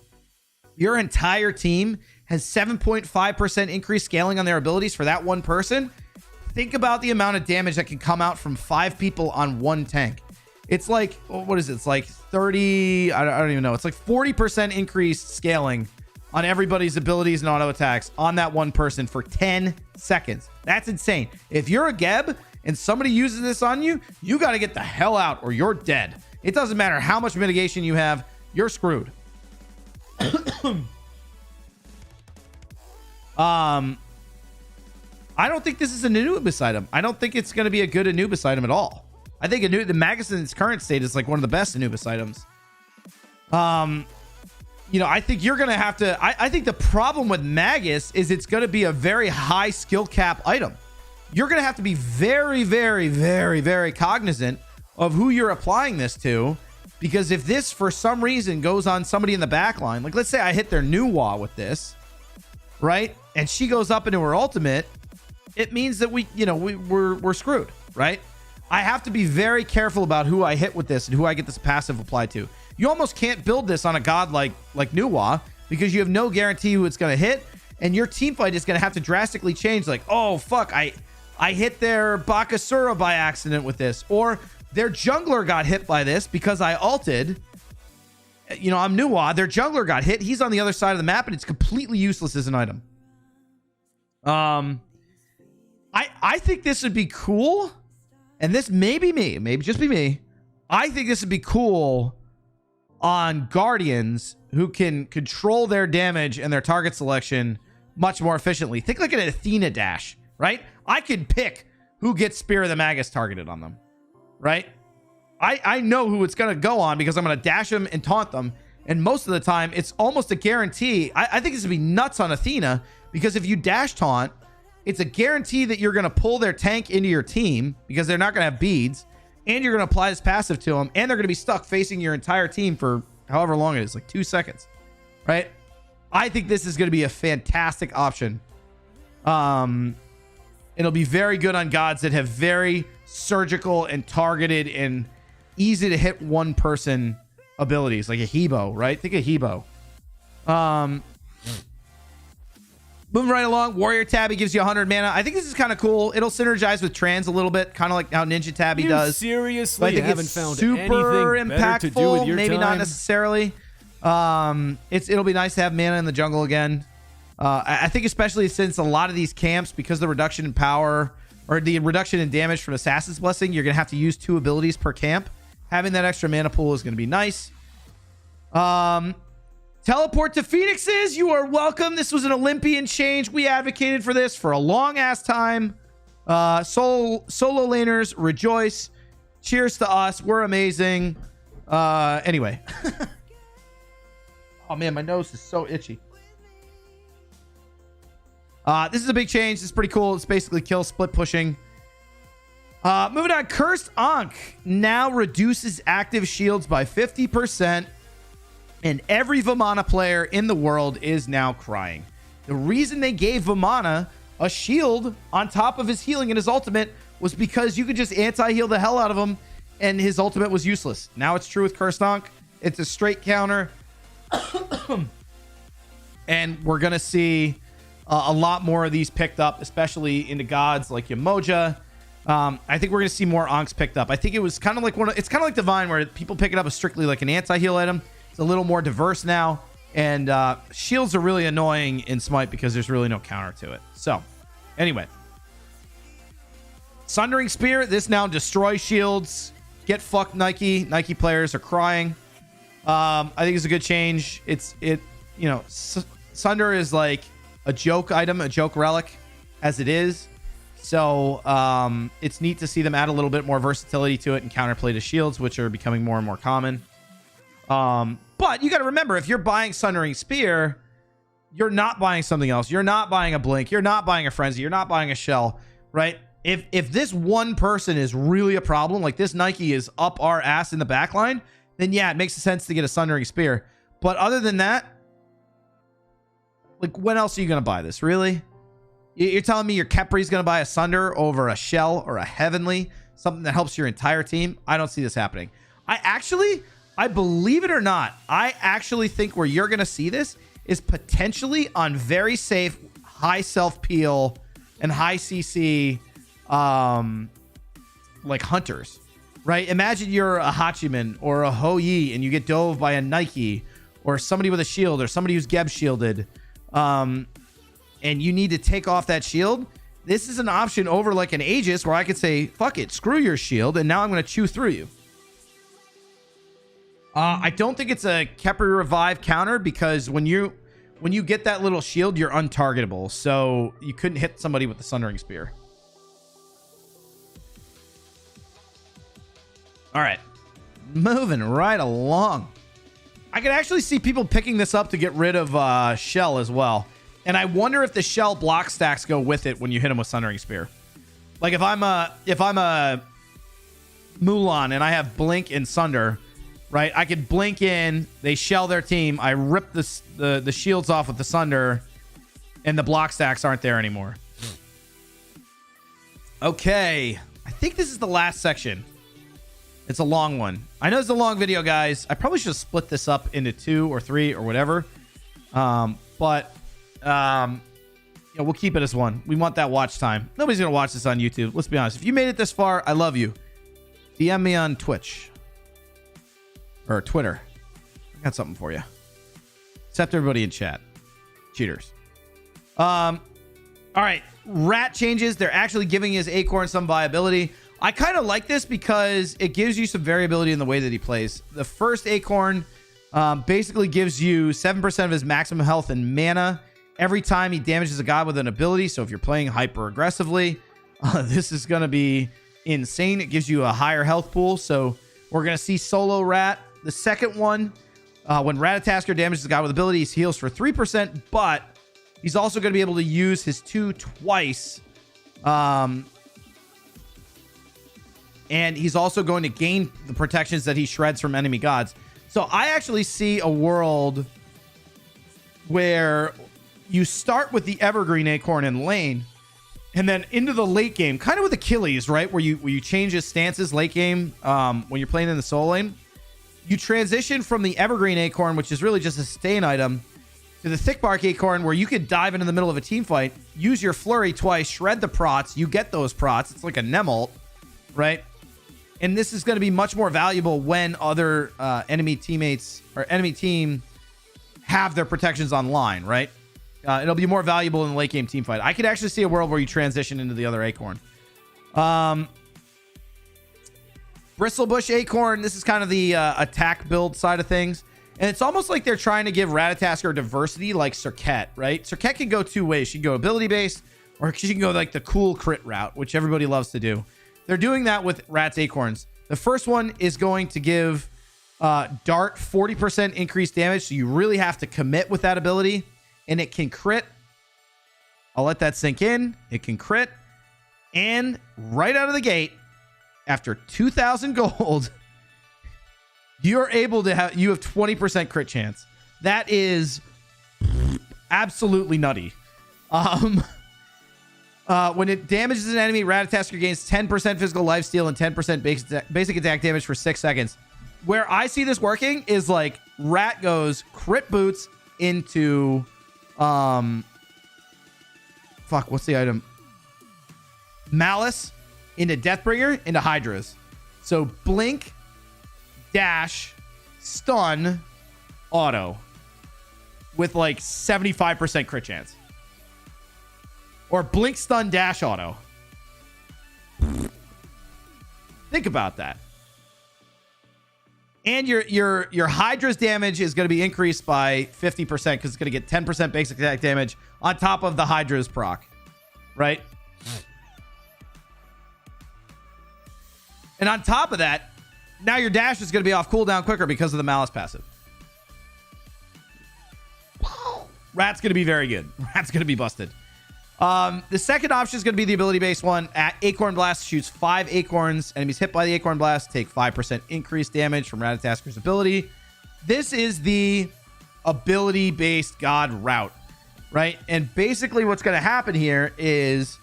your entire team has 7.5% increased scaling on their abilities for that one person, think about the amount of damage that can come out from 5 people on one tank. It's like, what is it? It's like 30, I don't even know. It's like 40% increased scaling on everybody's abilities and auto attacks on that one person for 10 seconds. That's insane. If you're a Geb and somebody uses this on you, you got to get the hell out or you're dead. It doesn't matter how much mitigation you have, you're screwed. I don't think this is an Anubis item. I don't think it's going to be a good Anubis item at all. I think the Magus in its current state is like one of the best Anubis items. You know, I think you're going to have to, I think the problem with Magus is it's going to be a very high skill cap item. You're going to have to be very, very, very, very cognizant of who you're applying this to, because if this for some reason goes on somebody in the back line, like let's say I hit their new Wa with this, right? And she goes up into her ultimate, it means that we're screwed, right? I have to be very careful about who I hit with this and who I get this passive applied to. You almost can't build this on a god like Nuwa because you have no guarantee who it's going to hit, and your team fight is going to have to drastically change. Like, oh fuck, I hit their Bakasura by accident with this, or their jungler got hit by this because I ulted. You know, I'm Nuwa. Their jungler got hit. He's on the other side of the map, and it's completely useless as an item. I think this would be cool. And this may be me, maybe just be me. I think this would be cool on Guardians who can control their damage and their target selection much more efficiently. Think like an Athena dash, right? I can pick who gets Spear of the Magus targeted on them, right? I know who it's going to go on because I'm going to dash them and taunt them. And most of the time, it's almost a guarantee. I think this would be nuts on Athena because if you dash taunt, it's a guarantee that you're going to pull their tank into your team because they're not going to have beads, and you're going to apply this passive to them, and they're going to be stuck facing your entire team for however long it is, like 2 seconds, right? I think this is going to be a fantastic option. It'll be very good on gods that have very surgical and targeted and easy to hit one person abilities, like a Hebo, right? Think of Hebo. Moving right along, Warrior Tabby gives you 100 mana. I think this is kind of cool. It'll synergize with Trans a little bit, kind of like how Ninja Tabby does. Seriously, I think haven't it's found super anything better to do with impactful. your Maybe time? not necessarily. It'll be nice to have mana in the jungle again. I think especially since a lot of these camps, because the reduction in power or the reduction in damage from Assassin's Blessing, you're gonna have to use 2 abilities per camp. Having that extra mana pool is gonna be nice. Teleport to Phoenixes, you are welcome. This was an Olympian change. We advocated for this for a long ass time. Solo laners, rejoice. Cheers to us. We're amazing. Anyway. Oh man, my nose is so itchy. This is a big change. This is pretty cool. It's basically kill split pushing. Moving on, Cursed Ankh now reduces active shields by 50%. And every Vamana player in the world is now crying. The reason they gave Vamana a shield on top of his healing and his ultimate was because you could just anti-heal the hell out of him and his ultimate was useless. Now it's true with Cursed Ankh. It's a straight counter. And we're going to see a lot more of these picked up, especially into gods like Yamoja. I think we're going to see more Ankhs picked up. I think it was kind of like it's kind of like Divine, where people pick it up as strictly like an anti-heal item. It's a little more diverse now, and shields are really annoying in Smite because there's really no counter to it. So anyway, Sundering Spear, this now destroys shields. Get fucked, Nike. Nike players are crying. I think it's a good change. Sunder is like a joke item, a joke relic as it is. So it's neat to see them add a little bit more versatility to it and counterplay to shields, which are becoming more and more common. But you got to remember, if you're buying Sundering Spear, you're not buying something else. You're not buying a Blink. You're not buying a Frenzy. You're not buying a Shell, right? If this one person is really a problem, like this Nike is up our ass in the backline, then yeah, it makes sense to get a Sundering Spear. But other than that, like, when else are you going to buy this? Really? You're telling me your Kepri's going to buy a Sunder over a Shell or a Heavenly? Something that helps your entire team? I don't see this happening. I believe it or not, I actually think where you're going to see this is potentially on very safe, high self-peel and high CC, like hunters, right? Imagine you're a Hachiman or a Hou-Yi and you get dove by a Nike or somebody with a shield or somebody who's Geb shielded, and you need to take off that shield. This is an option over like an Aegis where I could say, fuck it, screw your shield, and now I'm going to chew through you. I don't think it's a Khepri Revive counter because when you get that little shield, you're untargetable. So you couldn't hit somebody with the Sundering Spear. All right. Moving right along. I could actually see people picking this up to get rid of Shell as well. And I wonder if the Shell block stacks go with it when you hit him with Sundering Spear. Like if I'm a Mulan and I have Blink and Sunder, right? I could blink in, they shell their team, I rip the shields off with the Sunder, and the block stacks aren't there anymore. Okay. I think this is the last section. It's a long one. I know it's a long video, guys. I probably should have split this up into 2 or 3 or whatever. But we'll keep it as one. We want that watch time. Nobody's going to watch this on YouTube. Let's be honest. If you made it this far, I love you. DM me on Twitch. Or Twitter. I got something for you. Except everybody in chat. Cheaters. All right. Rat changes. They're actually giving his Acorn some viability. I kind of like this because it gives you some variability in the way that he plays. The first Acorn basically gives you 7% of his maximum health and mana every time he damages a god with an ability. So if you're playing hyper aggressively, this is going to be insane. It gives you a higher health pool. So we're going to see solo Rat. The second one, when Ratatasker damages a god with abilities, he heals for 3%, but he's also going to be able to use his 2 twice. And he's also going to gain the protections that he shreds from enemy gods. So I actually see a world where you start with the Evergreen Acorn in lane, and then into the late game, kind of with Achilles, right? Where you change his stances late game when you're playing in the solo lane. You transition from the Evergreen Acorn, which is really just a sustain item, to the Thick Bark Acorn, where you could dive into the middle of a team fight, use your Flurry twice, shred the prots. You get those prots. It's like a Nemalt, right? And this is going to be much more valuable when other enemy teammates or enemy team have their protections online, right? It'll be more valuable in the late game team fight. I could actually see a world where you transition into the other Acorn. Bristlebush Acorn, this is kind of the attack build side of things. And it's almost like they're trying to give Ratatasker diversity like Serket, right? Serket can go 2 ways. She can go ability-based, or she can go like the cool crit route, which everybody loves to do. They're doing that with Rat's Acorns. The first one is going to give Dart 40% increased damage, so you really have to commit with that ability. And it can crit. I'll let that sink in. It can crit. And right out of the gate, after 2,000 gold, you're able to have 20% crit chance. That is absolutely nutty. When it damages an enemy, Ratatasker gains 10% physical lifesteal and 10% basic attack damage for 6 seconds. Where I see this working is like Rat goes crit boots into what's the item? Malice into Deathbringer into Hydras. So blink, dash, stun, auto with like 75% crit chance. Or blink, stun, dash, auto. Think about that. And your Hydra's damage is going to be increased by 50% because it's going to get 10% basic attack damage on top of the Hydra's proc. Right? And on top of that, now your dash is going to be off cooldown quicker because of the Malice passive. Rat's going to be very good. Rat's going to be busted. The second option is going to be the ability-based one. At Acorn Blast shoots 5 acorns. Enemies hit by the Acorn Blast take 5% increased damage from Ratatasker's ability. This is the ability-based god route, right? And basically what's going to happen here is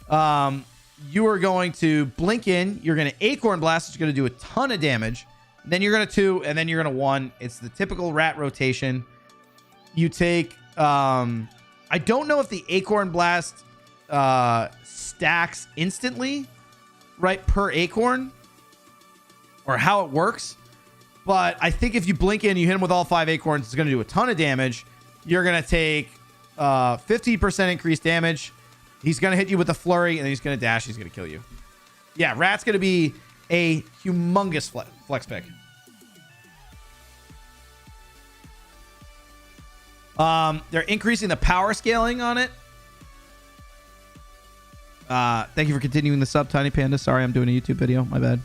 you are going to blink in. You're going to Acorn Blast. It's going to do a ton of damage. Then you're going to 2, and then you're going to 1. It's the typical rat rotation. You take... I don't know if the Acorn Blast stacks instantly, right, per acorn, or how it works. But I think if you blink in, you hit him with all 5 acorns, it's going to do a ton of damage. You're going to take 50% increased damage. He's going to hit you with a flurry, and then he's going to dash. He's going to kill you. Yeah, Rat's going to be a humongous flex pick. They're increasing the power scaling on it. Thank you for continuing the sub, Tiny Panda. Sorry, I'm doing a YouTube video. My bad.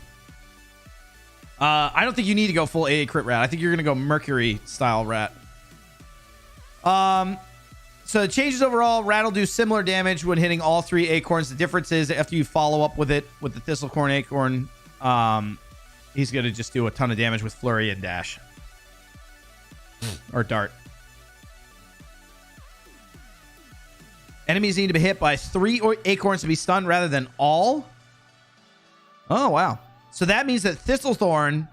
I don't think you need to go full AA crit rat. I think you're going to go Mercury style rat. So it changes overall. Rat will do similar damage when hitting all 3 acorns. The difference is after you follow up with it with the Thistlecorn acorn, he's going to just do a ton of damage with flurry and dash. Or dart. Enemies need to be hit by 3 acorns to be stunned rather than all. Oh, wow. So that means that Thistlethorn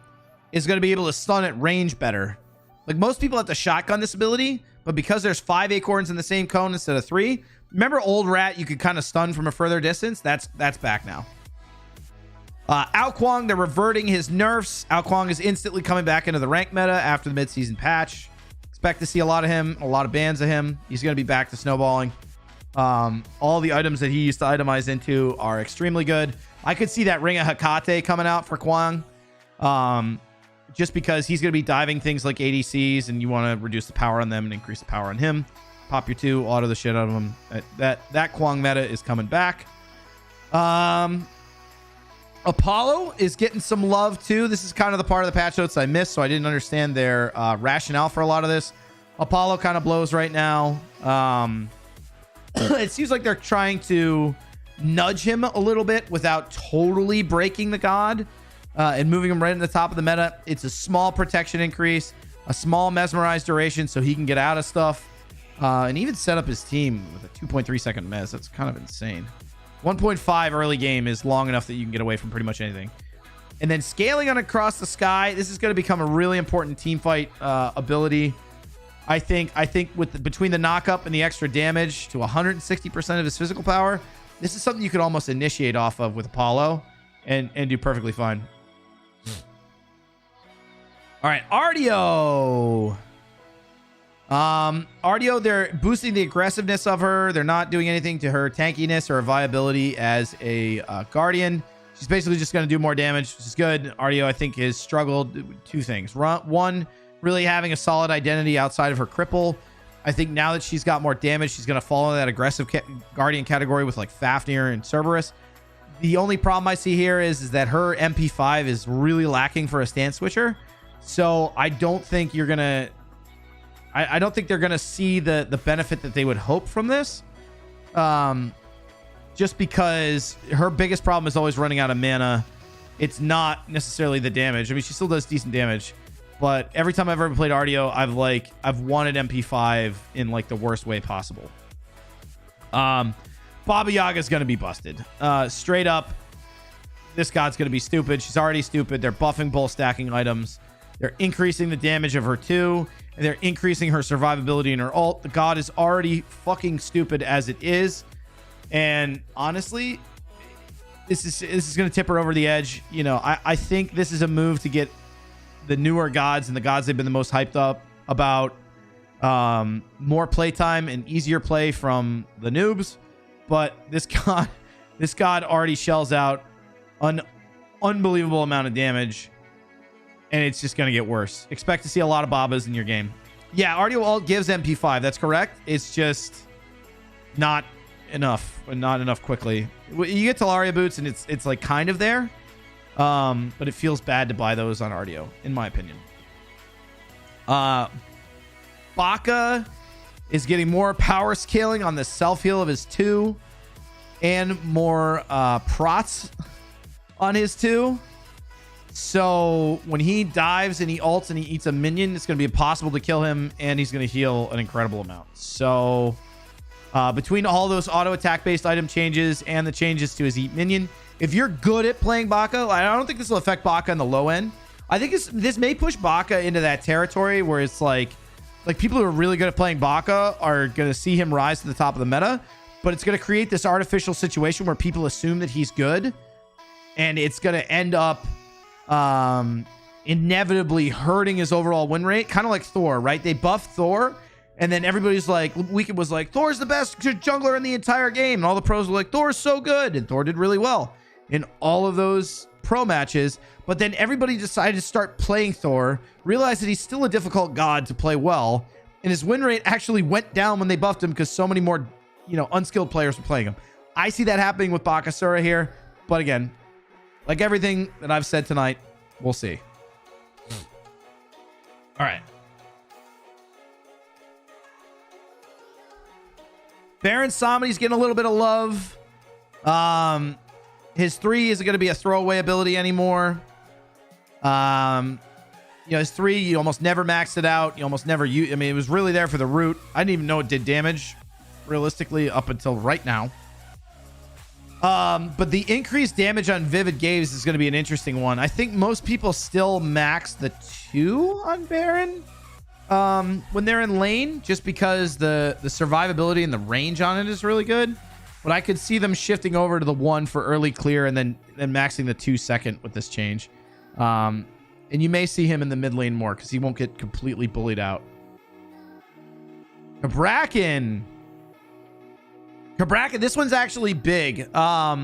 is going to be able to stun at range better. Like most people have to shotgun this ability, but because there's 5 acorns in the same cone instead of 3, remember old rat, you could kind of stun from a further distance? That's back now. Ao Kuang, they're reverting his nerfs. Ao Kuang is instantly coming back into the rank meta after the mid-season patch. Expect to see a lot of him, a lot of bans of him. He's going to be back to snowballing. All the items that he used to itemize into are extremely good. I could see that Ring of Hecate coming out for Kuang. Just because he's going to be diving things like ADCs and you want to reduce the power on them and increase the power on him. Pop your 2, auto the shit out of him. That Kuang meta is coming back. Apollo is getting some love too. This is kind of the part of the patch notes I missed, so I didn't understand their rationale for a lot of this. Apollo kind of blows right now. It seems like they're trying to nudge him a little bit without totally breaking the god and moving him right in the top of the meta. It's a small protection increase, a small mesmerize duration so he can get out of stuff, and even set up his team with a 2.3 second mes. That's kind of insane. 1.5 early game is long enough that you can get away from pretty much anything. And then scaling on Across the Sky, this is going to become a really important team fight ability. I think with between the knock-up and the extra damage to 160% of his physical power, this is something you could almost initiate off of with Apollo and do perfectly fine. All right, Artio. Artio, they're boosting the aggressiveness of her. They're not doing anything to her tankiness or her viability as a Guardian. She's basically just going to do more damage, which is good. Artio, I think, has struggled with 2 things. One, really having a solid identity outside of her cripple. I think now that she's got more damage, she's going to fall into that aggressive Guardian category with like Fafnir and Cerberus. The only problem I see here is that her MP5 is really lacking for a stance switcher. So I don't think you're going to... I don't think they're going to see the benefit that they would hope from this. Just because her biggest problem is always running out of mana. It's not necessarily the damage. I mean, she still does decent damage. But every time I've ever played Artio, I've wanted MP5 in like the worst way possible. Baba Yaga is going to be busted. Straight up, this god's going to be stupid. She's already stupid. They're buffing bull stacking items. They're increasing the damage of her 2. And they're increasing her survivability in her ult. The god is already fucking stupid as it is. And honestly, this is going to tip her over the edge. You know, I think this is a move to get the newer gods and the gods they've been the most hyped up about more playtime and easier play from the noobs. But this god already shells out an unbelievable amount of damage. And it's just going to get worse. Expect to see a lot of Babas in your game. Yeah, Artio ult gives MP5. That's correct. It's just not enough. Not enough quickly. You get Talaria boots and it's like kind of there. But it feels bad to buy those on Artio, in my opinion. Baka is getting more power scaling on the self-heal of his 2 and more prots on his 2. So when he dives and he ults and he eats a minion, it's going to be impossible to kill him, and he's going to heal an incredible amount. So between all those auto attack based item changes and the changes to his eat minion, if you're good at playing Baka, I don't think this will affect Baka in the low end. I think this may push Baka into that territory where it's like people who are really good at playing Baka are going to see him rise to the top of the meta, but it's going to create this artificial situation where people assume that he's good, and it's going to end up inevitably hurting his overall win rate, kind of like Thor, right? They buffed Thor, and then everybody's like, Weekend was like, Thor's the best jungler in the entire game, and all the pros were like, Thor's so good, and Thor did really well in all of those pro matches. But then everybody decided to start playing Thor, realized that he's still a difficult god to play well, and his win rate actually went down when they buffed him because so many more, unskilled players were playing him. I see that happening with Bakasura here, but again, like everything that I've said tonight, we'll see. All right. Baron Samni's getting a little bit of love. His 3 isn't going to be a throwaway ability anymore. His 3, you almost never maxed it out. You almost never use. I mean, it was really there for the root. I didn't even know it did damage, realistically, up until right now. But the increased damage on Vivid Gaze is going to be an interesting one. I think most people still max the 2 on Baron when they're in lane, just because the survivability and the range on it is really good. But I could see them shifting over to the 1 for early clear and then maxing the 2 second with this change. And you may see him in the mid lane more because he won't get completely bullied out. Bracken, this one's actually big.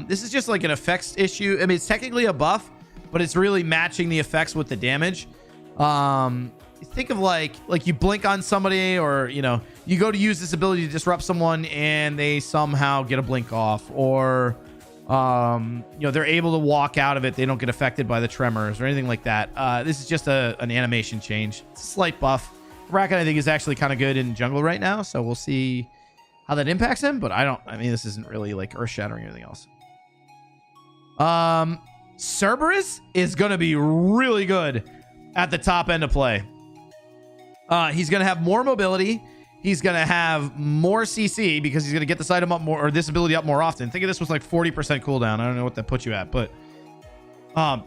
This is just like an effects issue. I mean, it's technically a buff, but it's really matching the effects with the damage. Think of like you blink on somebody, or you go to use this ability to disrupt someone and they somehow get a blink off, or they're able to walk out of it, they don't get affected by the tremors or anything like that. This is just an animation change. It's a slight buff. Bracken, I think, is actually kind of good in jungle right now, so we'll see how that impacts him, but I mean, this isn't really like earth-shattering or anything else. Cerberus is going to be really good at the top end of play. He's going to have more mobility. He's going to have more CC because he's going to get this item up more, or this ability up more often. Think of this was like 40% cooldown. I don't know what that puts you at, but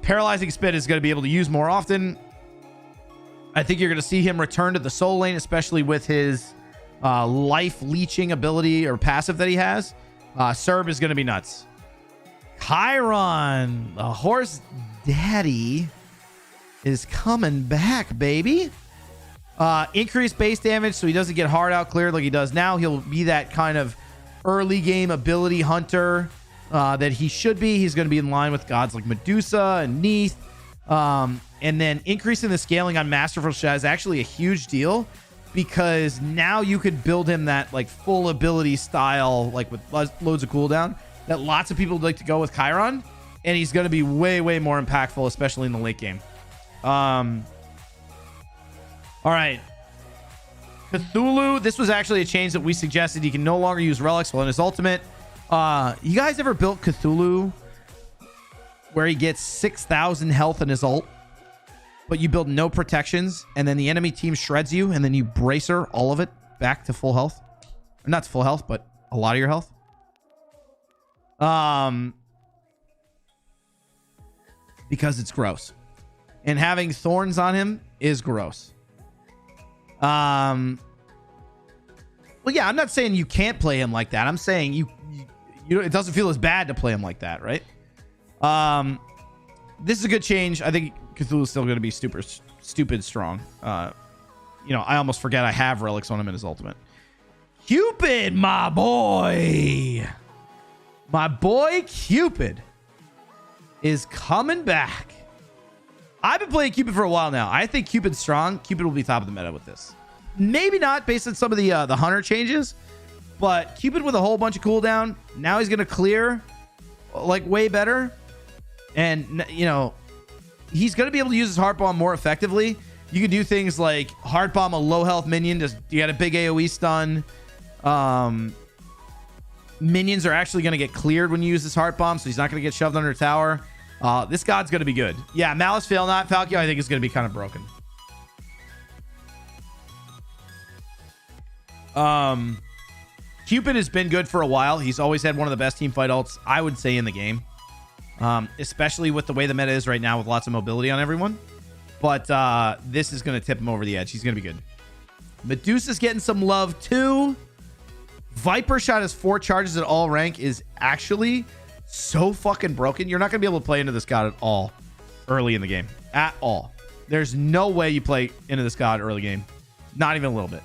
Paralyzing Spit is going to be able to use more often. I think you're going to see him return to the soul lane, especially with his life leeching ability or passive that he has. Serb is going to be nuts. Chiron, the horse daddy, is coming back, baby. Increased base damage, so he doesn't get hard out cleared like he does now. He'll be that kind of early game ability hunter that he should be. He's going to be in line with gods like Medusa and Neith. And then increasing the scaling on Masterful Shot is actually a huge deal, because now you could build him that like full ability style, like with loads of cooldown, that lots of people would like to go with Chiron, and he's going to be way, way more impactful, especially in the late game. All right. Cthulhu, this was actually a change that we suggested. He can no longer use relics while in his ultimate. You guys ever built Cthulhu where he gets 6,000 health in his ult, but you build no protections, and then the enemy team shreds you, and then you bracer all of it back to full health? Or not to full health, but a lot of your health. Because it's gross. And having thorns on him is gross. Well, yeah, I'm not saying you can't play him like that. I'm saying you it doesn't feel as bad to play him like that, right? This is a good change. I think Cthulhu's still going to be stupid strong. I almost forget I have relics on him in his ultimate. Cupid, my boy Cupid is coming back. I've been playing Cupid for a while now. I think Cupid's strong. Cupid will be top of the meta with this. Maybe not based on some of the hunter changes, but Cupid with a whole bunch of cooldown. Now he's going to clear like way better. And, he's going to be able to use his heart bomb more effectively. You can do things like heart bomb a low health minion. Just you got a big AoE stun. Minions are actually going to get cleared when you use this heart bomb, so he's not going to get shoved under a tower. This god's going to be good. Yeah, Malice Fail Not Falco, I think is going to be kind of broken. Cupid has been good for a while. He's always had one of the best team fight ults, I would say, in the game. Especially with the way the meta is right now with lots of mobility on everyone. But this is going to tip him over the edge. He's going to be good. Medusa's getting some love too. Viper Shot has 4 charges at all rank is actually so fucking broken. You're not going to be able to play into this god at all early in the game. At all. There's no way you play into this god early game. Not even a little bit.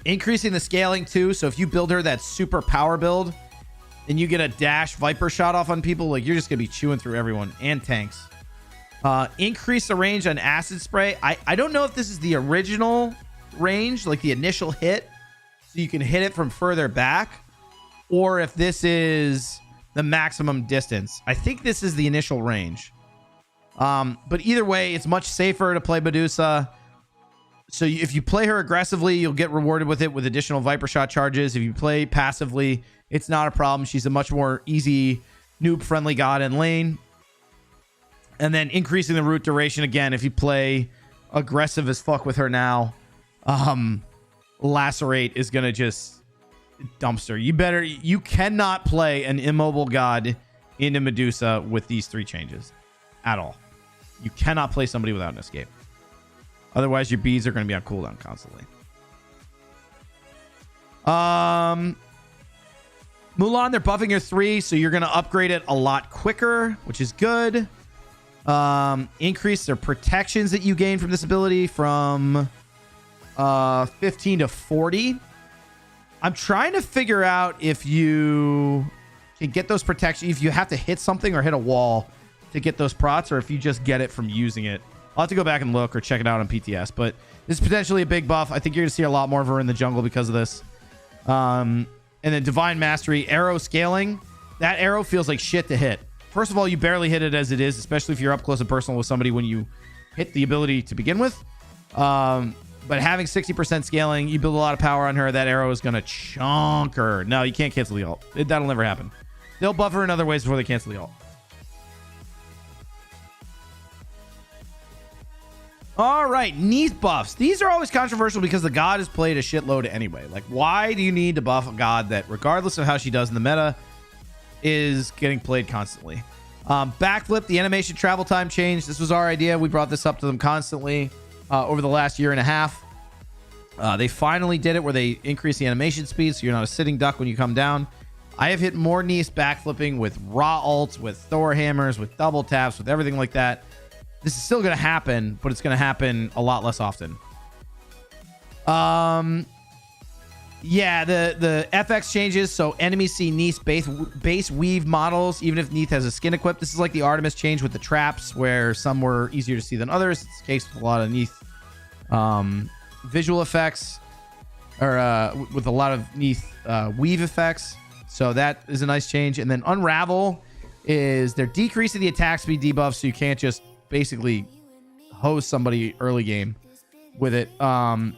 Increasing the scaling too. So if you build her that super power build and you get a dash Viper Shot off on people, like you're just going to be chewing through everyone and tanks. Increase the range on Acid Spray. I don't know if this is the original range, like the initial hit, so you can hit it from further back, or if this is the maximum distance. I think this is the initial range. But either way, it's much safer to play Medusa. So if you play her aggressively, you'll get rewarded with it with additional Viper Shot charges. If you play passively, it's not a problem. She's a much more easy noob friendly god in lane. And then increasing the root duration again. If you play aggressive as fuck with her now, Lacerate is gonna just dumpster. You cannot play an immobile god into Medusa with these 3 changes at all. You cannot play somebody without an escape. Otherwise, your bees are going to be on cooldown constantly. Mulan, they're buffing your 3, so you're going to upgrade it a lot quicker, which is good. Increase their protections that you gain from this ability from 15 to 40. I'm trying to figure out if you can get those protections, if you have to hit something or hit a wall to get those prots, or if you just get it from using it. I'll have to go back and look or check it out on PTS, but this is potentially a big buff. I think you're going to see a lot more of her in the jungle because of this. And then Divine Mastery, arrow scaling. That arrow feels like shit to hit. First of all, you barely hit it as it is, especially if you're up close and personal with somebody when you hit the ability to begin with. But having 60% scaling, you build a lot of power on her. That arrow is going to chunk her. No, you can't cancel the ult. That'll never happen. They'll buff her in other ways before they cancel the ult. All right, Neith buffs. These are always controversial because the god is played a shitload anyway. Like, why do you need to buff a god that, regardless of how she does in the meta, is getting played constantly? Backflip, the animation travel time change. This was our idea. We brought this up to them constantly over the last year and a half. They finally did it where they increased the animation speed, so you're not a sitting duck when you come down. I have hit more Neith backflipping with raw ults, with Thor hammers, with double taps, with everything like that. This is still going to happen, but it's going to happen a lot less often. Yeah, the FX changes, so enemies see Neith's base weave models, even if Neith has a skin equipped. This is like the Artemis change with the traps, where some were easier to see than others. It's the case with a lot of Neith visual effects, or with a lot of Neith weave effects. So that is a nice change. And then Unravel is they're decreasing the attack speed debuff, so you can't just basically hose somebody early game with it. But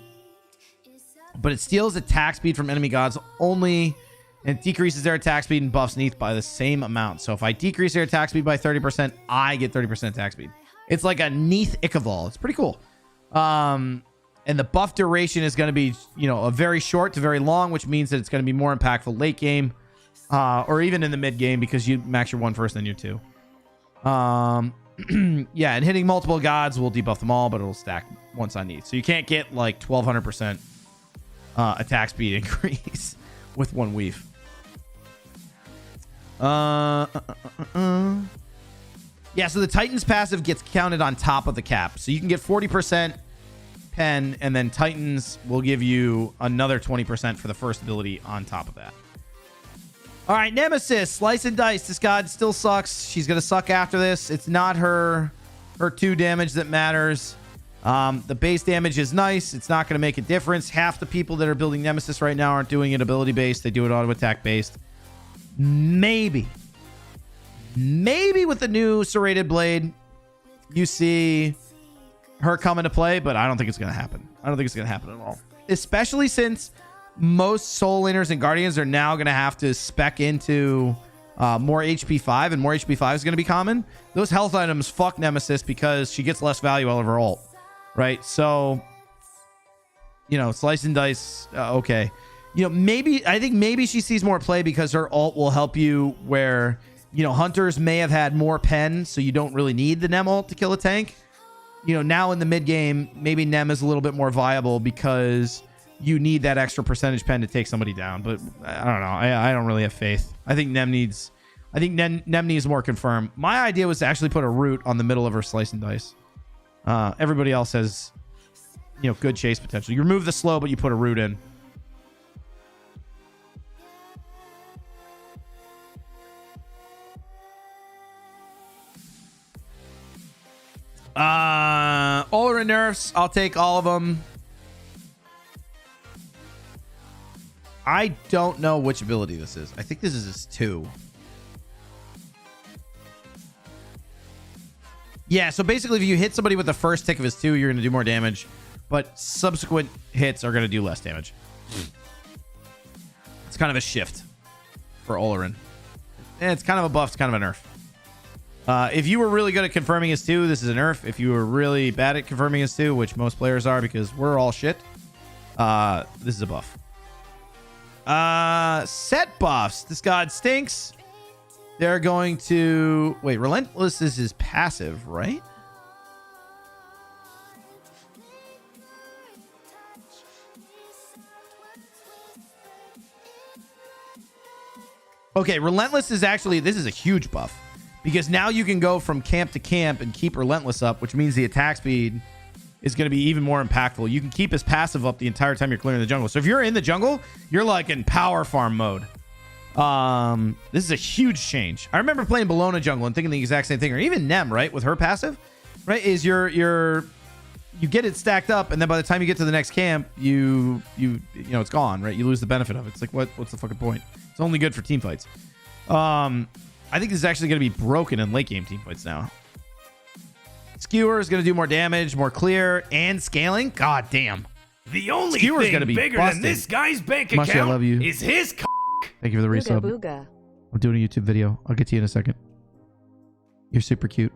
it steals attack speed from enemy gods only, and it decreases their attack speed and buffs Neith by the same amount. So if I decrease their attack speed by 30%, I get 30% attack speed. It's like a Neith Ichabod. It's pretty cool. And the buff duration is going to be, a very short to very long, which means that it's going to be more impactful late game, or even in the mid game, because you max your 1 first, then your 2. Yeah, and hitting multiple gods will debuff them all, but it'll stack once on Neith. So you can't get like 1200% attack speed increase with 1 weave. Yeah, so the Titan's passive gets counted on top of the cap. So you can get 40% pen, and then Titans will give you another 20% for the first ability on top of that. All right, Nemesis, Slice and Dice. This god still sucks. She's going to suck after this. It's not her 2 damage that matters. The base damage is nice. It's not going to make a difference. Half the people that are building Nemesis right now aren't doing it ability based. They do it auto attack based. Maybe with the new serrated blade, you see her come into play, but I don't think it's going to happen. I don't think it's going to happen at all. Especially since most soul laners and guardians are now going to have to spec into more HP 5, and more HP 5 is going to be common. Those health items fuck Nemesis because she gets less value out of her ult, right? So, you know, slice and dice, okay. You know, I think maybe she sees more play because her ult will help you where, you know, hunters may have had more pen, so you don't really need the Nem ult to kill a tank. You know, now in the mid game, maybe Nem is a little bit more viable because you need that extra percentage pen to take somebody down. But I don't know. I don't really have faith. I think Nem needs more confirm. My idea was to actually put a root on the middle of her slice and dice. Everybody else has, you know, good chase potential. You remove the slow, but you put a root in. All her nerfs, I'll take all of them. I don't know which ability this is. I think this is his 2. Yeah, so basically if you hit somebody with the first tick of his 2, you're going to do more damage, but subsequent hits are going to do less damage. It's kind of a shift for Olerin. And it's kind of a buff, it's kind of a nerf. If you were really good at confirming his 2, this is a nerf. If you were really bad at confirming his 2, which most players are because we're all shit, this is a buff. Set buffs. This god stinks. They're going to... Wait, Relentless is his passive, right? Okay, Relentless is actually... This is a huge buff. Because now you can go from camp to camp and keep Relentless up, which means the attack speed is going to be even more impactful. You can keep his passive up the entire time you're clearing the jungle. So if you're in the jungle, you're like in power farm mode. This is a huge change. I remember playing Bologna jungle and thinking the exact same thing. Or even Nem, right? With her passive, right? Is you get it stacked up, and then by the time you get to the next camp, you know, it's gone, right? You lose the benefit of it. It's like, what's the fucking point? It's only good for team fights. I think this is actually going to be broken in late game teamfights now. Skewer is going to do more damage, more clear, and scaling. God damn. The only Skewer's thing gonna be bigger busted. than this guy's bank Mushy, I account love you. is his Thank you for the resub. Booga. I'm doing a YouTube video. I'll get to you in a second. You're super cute.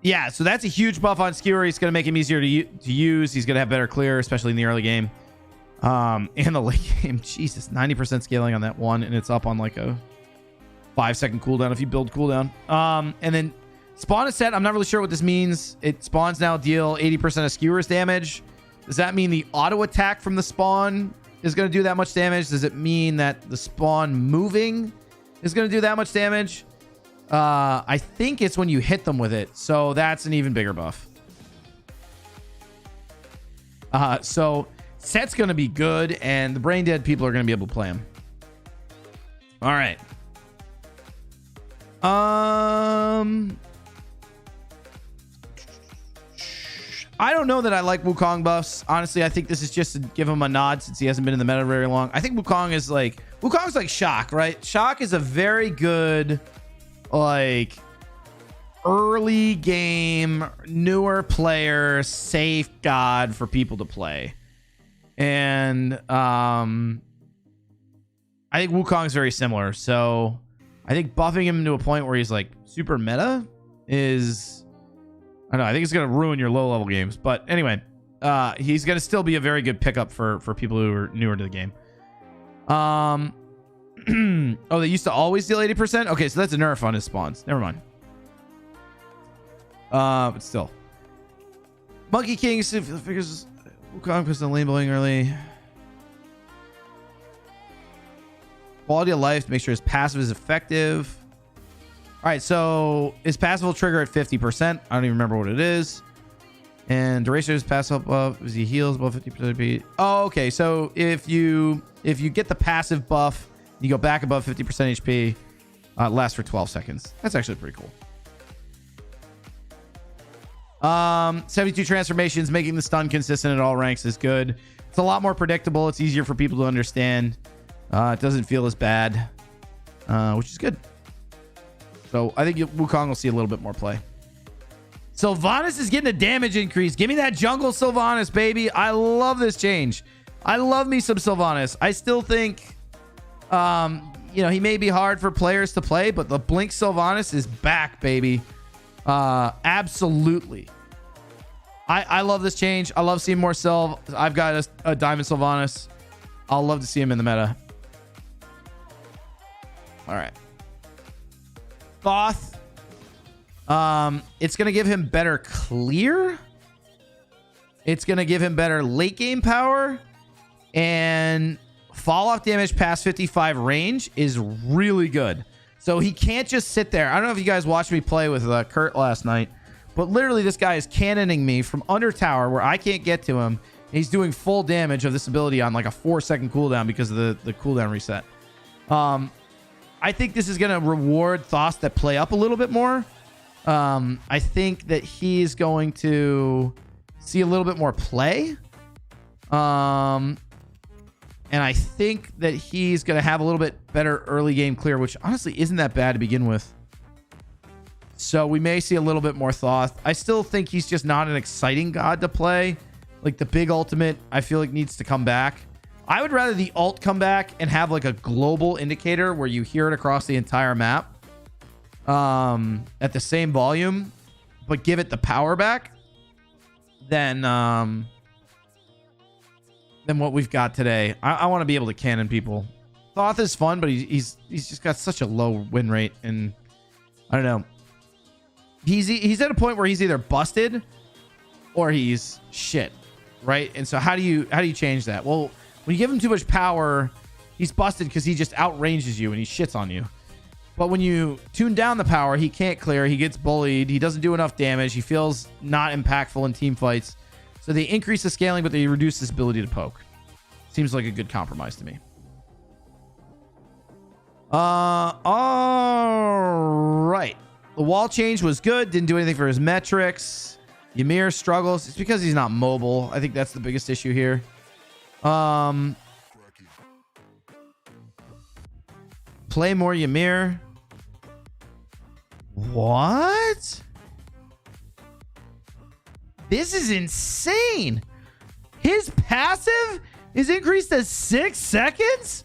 Yeah, so that's a huge buff on Skewer. He's going to make him easier to use. He's going to have better clear, especially in the early game. In the late game, Jesus, 90% scaling on that one, and it's up on like a 5-second cooldown if you build cooldown. And then spawn is set. I'm not really sure what this means. It spawns now deal 80% of Skewer's damage. Does that mean the auto attack from the spawn is going to do that much damage? Does it mean that the spawn moving is going to do that much damage? I think it's when you hit them with it. So that's an even bigger buff. So set's going to be good, and the brain dead people are going to be able to play him. All right. I don't know that I like Wukong buffs. Honestly, I think this is just to give him a nod since he hasn't been in the meta very long. I think Wukong's like Shock, right? Shock is a very good, like, early game, newer player, safe god for people to play. And I think Wukong's very similar. So I think buffing him to a point where he's like super meta is, I don't know, I think it's going to ruin your low level games. But anyway, he's going to still be a very good pickup for people who are newer to the game. Oh, they used to always deal 80%. Okay, so that's a nerf on his spawns. Never mind. But still, Monkey King figures Wukong puts the lane blowing early. Quality of life to make sure his passive is effective. All right, so his passive will trigger at 50%. I don't even remember what it is. And duration of his passive above, as he heals above 50% HP. Oh, okay. So if you get the passive buff, you go back above 50% HP. It lasts for 12 seconds. That's actually pretty cool. 72 transformations, making the stun consistent at all ranks is good. It's a lot more predictable. It's easier for people to understand. It doesn't feel as bad. which is good. So I think Wukong will see a little bit more play. Sylvanas is getting a damage increase. Give me that jungle Sylvanas, baby. I love this change. I love me some Sylvanas. I still think, he may be hard for players to play, but the Blink Sylvanas is back, baby. Absolutely. I love this change. I love seeing more Sylv. I've got a Diamond Sylvanas. I'll love to see him in the meta. All right. Thoth. It's going to give him better clear. It's going to give him better late game power. And fall off damage past 55 range is really good. So he can't just sit there. I don't know if you guys watched me play with Kurt last night, but literally this guy is cannoning me from under tower where I can't get to him. He's doing full damage of this ability on like a 4-second cooldown because of the cooldown reset. I think this is going to reward Thoth that play up a little bit more. I think that he's going to see a little bit more play. And I think that he's going to have a little bit better early game clear, which honestly isn't that bad to begin with. So we may see a little bit more Thoth. I still think he's just not an exciting god to play. Like the big ultimate, I feel like needs to come back. I would rather the ult come back and have like a global indicator where you hear it across the entire map at the same volume, but give it the power back than what we've got today. I want to be able to cannon people. Thoth is fun, but he's just got such a low win rate, and I don't know. He's at a point where he's either busted or he's shit, right? And so how do you change that? Well, when you give him too much power, he's busted because he just outranges you and he shits on you. But when you tune down the power, he can't clear. He gets bullied. He doesn't do enough damage. He feels not impactful in team fights. So they increase the scaling, but they reduce his ability to poke. Seems like a good compromise to me. All right. The wall change was good. Didn't do anything for his metrics. Ymir struggles. It's because he's not mobile. I think that's the biggest issue here. Play more Ymir. What? This is insane. His passive is increased to 6 seconds?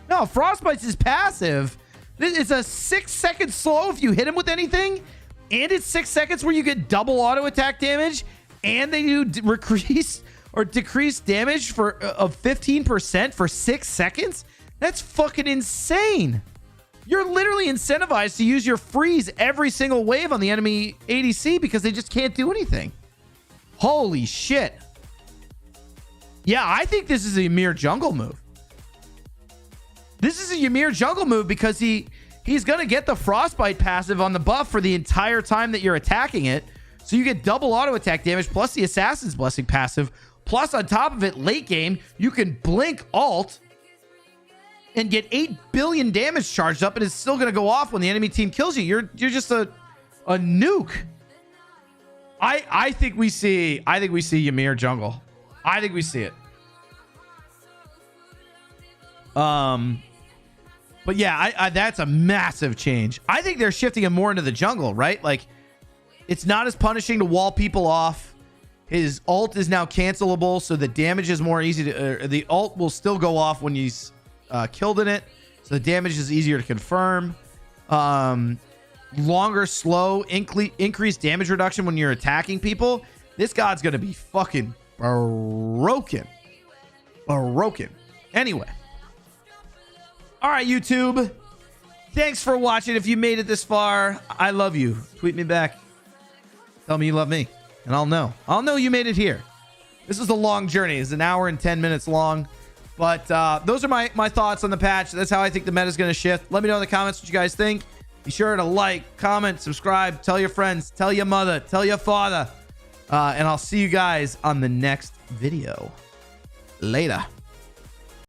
No, Frostbite's is passive. It's a 6-second slow if you hit him with anything. And it's 6 seconds where you get double auto attack damage. And they do decrease or decrease damage of 15% for 6 seconds. That's fucking insane. You're literally incentivized to use your freeze every single wave on the enemy ADC because they just can't do anything. Holy shit. Yeah, I think this is a Ymir jungle move. This is a Ymir jungle move because he's going to get the Frostbite passive on the buff for the entire time that you're attacking it. So you get double auto attack damage plus the Assassin's Blessing passive. Plus on top of it, late game, you can blink alt and get 8 billion damage charged up, and it's still going to go off when the enemy team kills you. You're just a nuke. I think we see Ymir jungle. I think we see it. But yeah, that's a massive change. I think they're shifting him more into the jungle, right? Like, it's not as punishing to wall people off. His ult is now cancelable, so the damage is more easy to... the ult will still go off when he's killed in it, so the damage is easier to confirm. Longer, slow, increased damage reduction when you're attacking people. This god's going to be fucking broken. Anyway. All right, YouTube. Thanks for watching. If you made it this far, I love you. Tweet me back. Tell me you love me, and I'll know. I'll know you made it here. This is a long journey. It's 1 hour and 10 minutes long. But those are my thoughts on the patch. That's how I think the meta is going to shift. Let me know in the comments what you guys think. Be sure to like, comment, subscribe, tell your friends, tell your mother, tell your father. And I'll see you guys on the next video. Later.